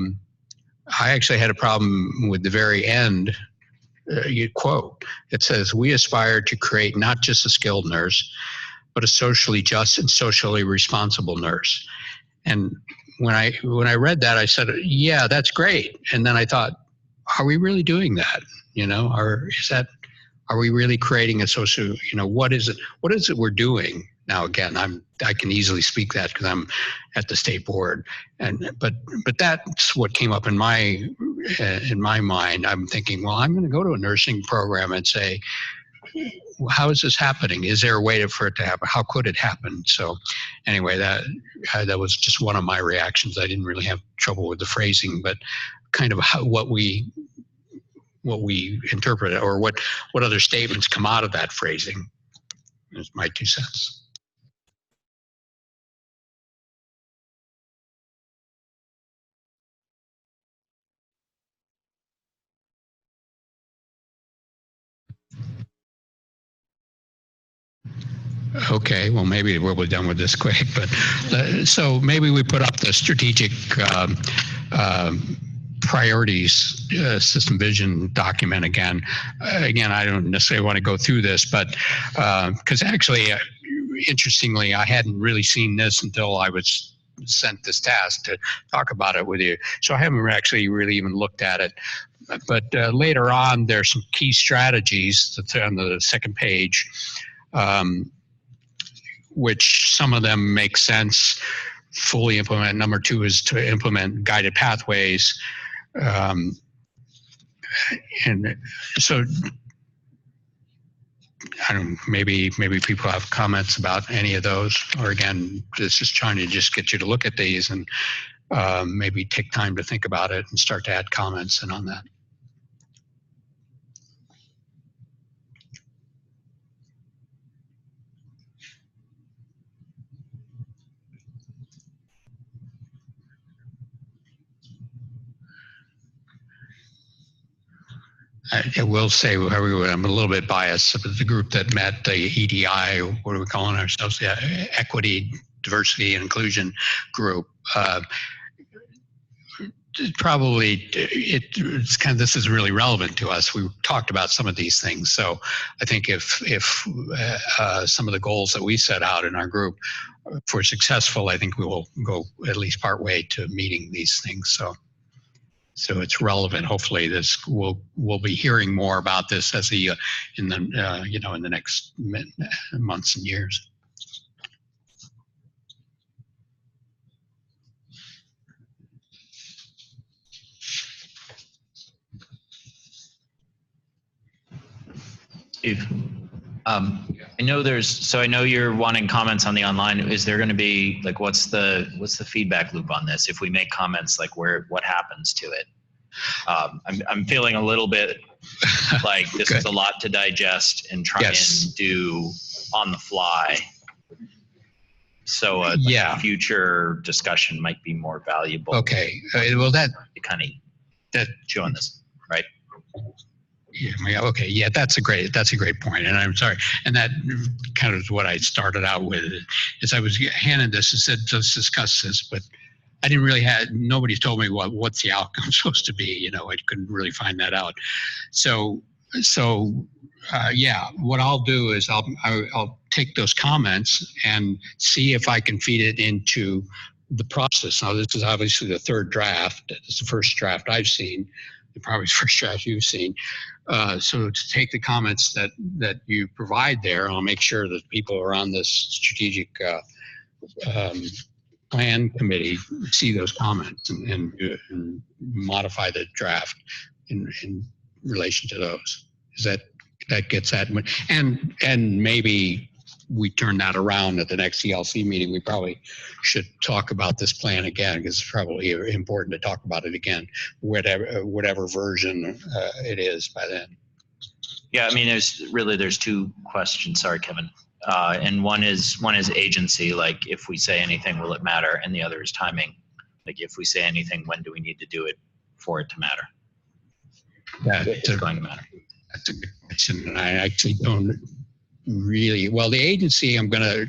actually had a problem with the very end. You quote, it says, we aspire to create not just a skilled nurse, but a socially just and socially responsible nurse. And when I read that, I said, yeah, that's great. And then I thought, are we really doing that? You know, are we really creating a social, you know, what is it we're doing? Now, again, I can easily speak that because I'm at the state board, but that's what came up in my mind. I'm thinking, well, I'm going to go to a nursing program and say, how is this happening? Is there a way for it to happen? How could it happen? So anyway, that was just one of my reactions. I didn't really have trouble with the phrasing, but kind of what we interpret it, or what other statements come out of that phrasing is my 2 cents. Okay, well, maybe we'll be done with this quick, but so maybe we put up the strategic priorities system vision document again. Again, I don't necessarily want to go through this, but because actually, interestingly, I hadn't really seen this until I was sent this task to talk about it with you. So I haven't actually really even looked at it. But later on, there's some key strategies that's on the second page, which some of them make sense, fully implement. Number 2 is to implement guided pathways. And so I don't, maybe people have comments about any of those, or again, this is trying to just get you to look at these and maybe take time to think about it and start to add comments in on that. I will say, I'm a little bit biased, but the group that met, the EDI, what are we calling ourselves? The Equity, Diversity, and Inclusion group. Probably it's kind of, this is really relevant to us. We talked about some of these things, so I think if some of the goals that we set out in our group, if we're successful, I think we will go at least part way to meeting these things. So it's relevant. Hopefully, we'll be hearing more about this as in the next months and years. I know you're wanting comments on the online. Is there going to be like, what's the feedback loop on this? If we make comments, like what happens to it? I'm feeling a little bit like this is a lot to digest and try and do on the fly. So a future discussion might be more valuable. Okay. Well, that chew on this, right? Yeah. Okay. Yeah, that's a great point. And I'm sorry. And that kind of is what I started out with. Is I was handed this and said, let's discuss this, but I didn't really nobody's told me what's the outcome supposed to be. I couldn't really find that out. So what I'll do is I'll take those comments and see if I can feed it into the process. Now, this is obviously the third draft. It's the first draft I've seen, probably the first draft you've seen. So to take the comments that you provide there, I'll make sure that people are on this strategic plan committee see those comments and modify the draft in relation to those. Is that gets that? And maybe we turn that around at the next ELC meeting. We probably should talk about this plan again, because it's probably important to talk about it again, whatever version it is by then. Yeah, I mean, there's two questions. Sorry, Kevin. And one is agency, like if we say anything, will it matter? And the other is timing. Like if we say anything, when do we need to do it for it to matter? Yeah, it's going to matter. That's a good question. And I actually don't really, well, the agency, I'm going to,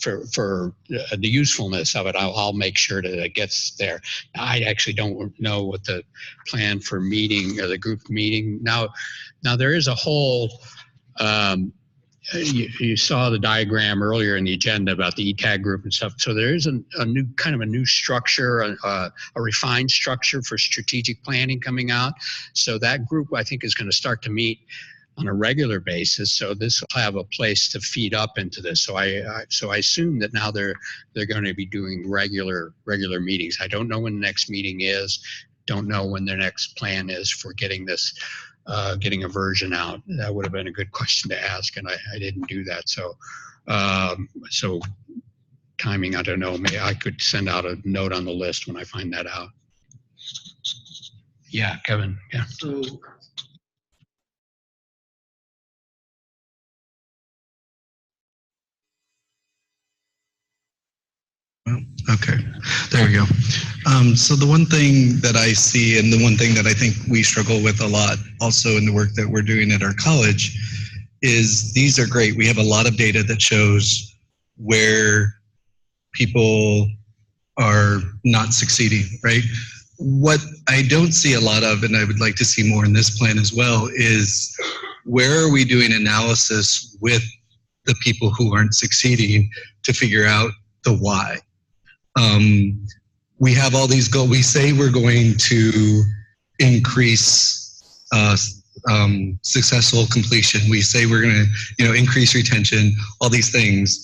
for the usefulness of it, I'll make sure that it gets there. I actually don't know what the plan for meeting or the group meeting. Now there is a whole, you saw the diagram earlier in the agenda about the ETAG group and stuff. So there is a new structure, a refined structure for strategic planning coming out. So that group, I think, is going to start to meet on a regular basis. So this will have a place to feed up into this. So I assume that now they're going to be doing regular meetings. I don't know when the next meeting is. Don't know when their next plan is for getting this. Getting a version out. That would have been a good question to ask, and I didn't do that. So, so timing, I don't know. Maybe I could send out a note on the list when I find that out. Yeah, Kevin. Yeah. So, okay, there we go. So the one thing that I see, and the one thing that I think we struggle with a lot also in the work that we're doing at our college, is these are great. We have a lot of data that shows where people are not succeeding, right? What I don't see a lot of, and I would like to see more in this plan as well, is where are we doing analysis with the people who aren't succeeding to figure out the why? We have all these goals. We say we're going to increase successful completion. We say we're going to, increase retention. All these things,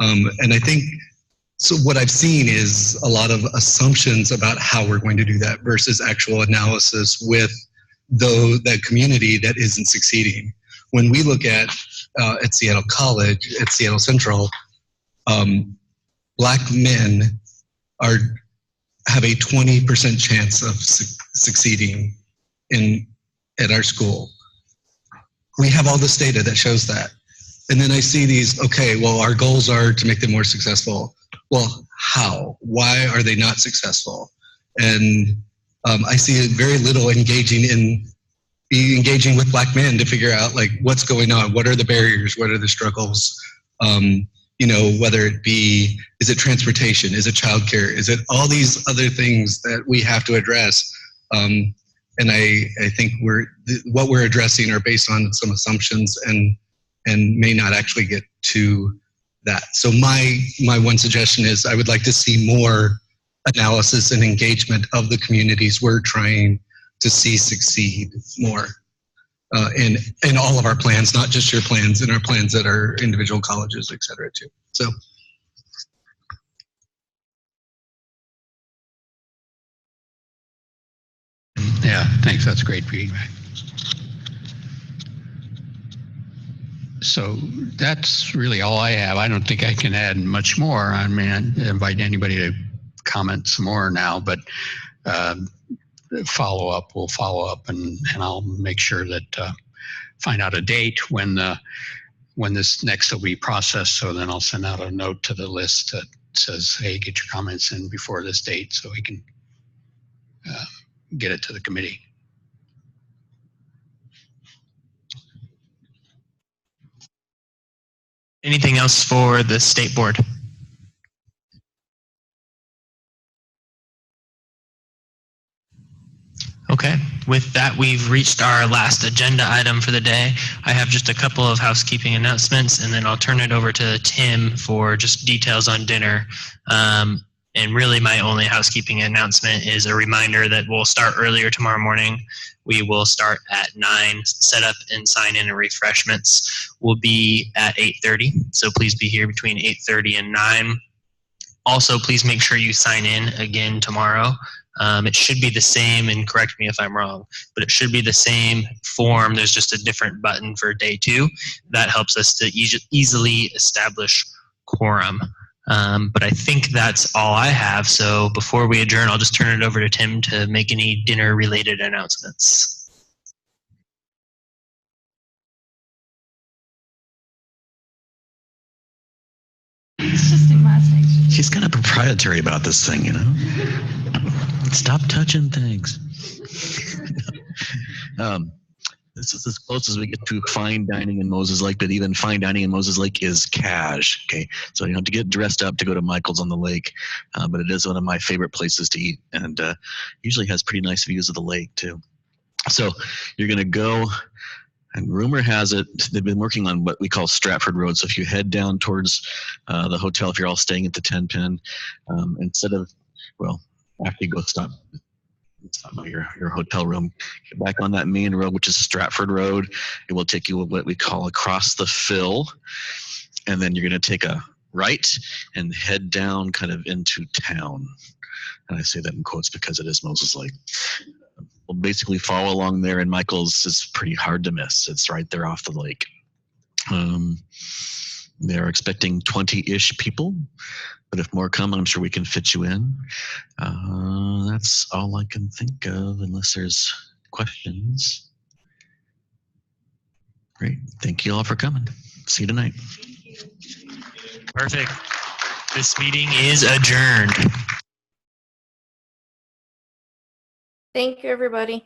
and I think so. What I've seen is a lot of assumptions about how we're going to do that versus actual analysis with that community that isn't succeeding. When we look at Seattle College, at Seattle Central, Black men have a 20% chance of succeeding at our school. We have all this data that shows that. And then I see these, okay, well, our goals are to make them more successful. Well, how? Why are they not successful? And I see very little engaging in be engaging with Black men to figure out like what's going on, what are the barriers, what are the struggles, you know, whether it be, is it transportation, is it childcare, is it all these other things that we have to address. And I think what we're addressing are based on some assumptions and may not actually get to that. So my one suggestion is I would like to see more analysis and engagement of the communities we're trying to see succeed more in all of our plans, not just your plans, in our plans at our individual colleges, et cetera, too. So. Yeah, thanks. That's great feedback. So that's really all I have. I don't think I can add much more. I mean, I invite anybody to comment some more now, but we'll follow up and I'll make sure that find out a date when this next will be processed. So then I'll send out a note to the list that says, hey, get your comments in before this date so we can get it to the committee. Anything else for the state board? Okay, with that, we've reached our last agenda item for the day. I have just a couple of housekeeping announcements, and then I'll turn it over to Tim for just details on dinner. And really my only housekeeping announcement is a reminder that we'll start earlier tomorrow morning. We will start at 9. Setup and sign in and refreshments will be at 8:30. So please be here between 8:30 and 9. Also, please make sure you sign in again tomorrow. It should be the same, and correct me if I'm wrong, but it should be the same form. There's just a different button for day 2. That helps us to easily establish quorum. But I think that's all I have. So before we adjourn, I'll just turn it over to Tim to make any dinner-related announcements. It's just in my section. She's kind of proprietary about this thing, you know? Stop touching things. This is as close as we get to fine dining in Moses Lake, but even fine dining in Moses Lake is cash. Okay, so you don't have to get dressed up to go to Michael's on the lake, but it is one of my favorite places to eat, and usually has pretty nice views of the lake too. So you're gonna go, and rumor has it they've been working on what we call Stratford Road. So if you head down towards the hotel, if you're all staying at the 10 Pin, instead of, well, after you go stop by your hotel room, get back on that main road, which is Stratford Road. It will take you what we call across the fill, and then you're going to take a right and head down kind of into town. And I say that in quotes because it is Moses Lake. We'll basically follow along there, and Michael's is pretty hard to miss. It's right there off the lake. They're expecting 20-ish people, but if more come, I'm sure we can fit you in. That's all I can think of, unless there's questions. Great. Thank you all for coming. See you tonight. Perfect. This meeting is adjourned. Thank you, everybody.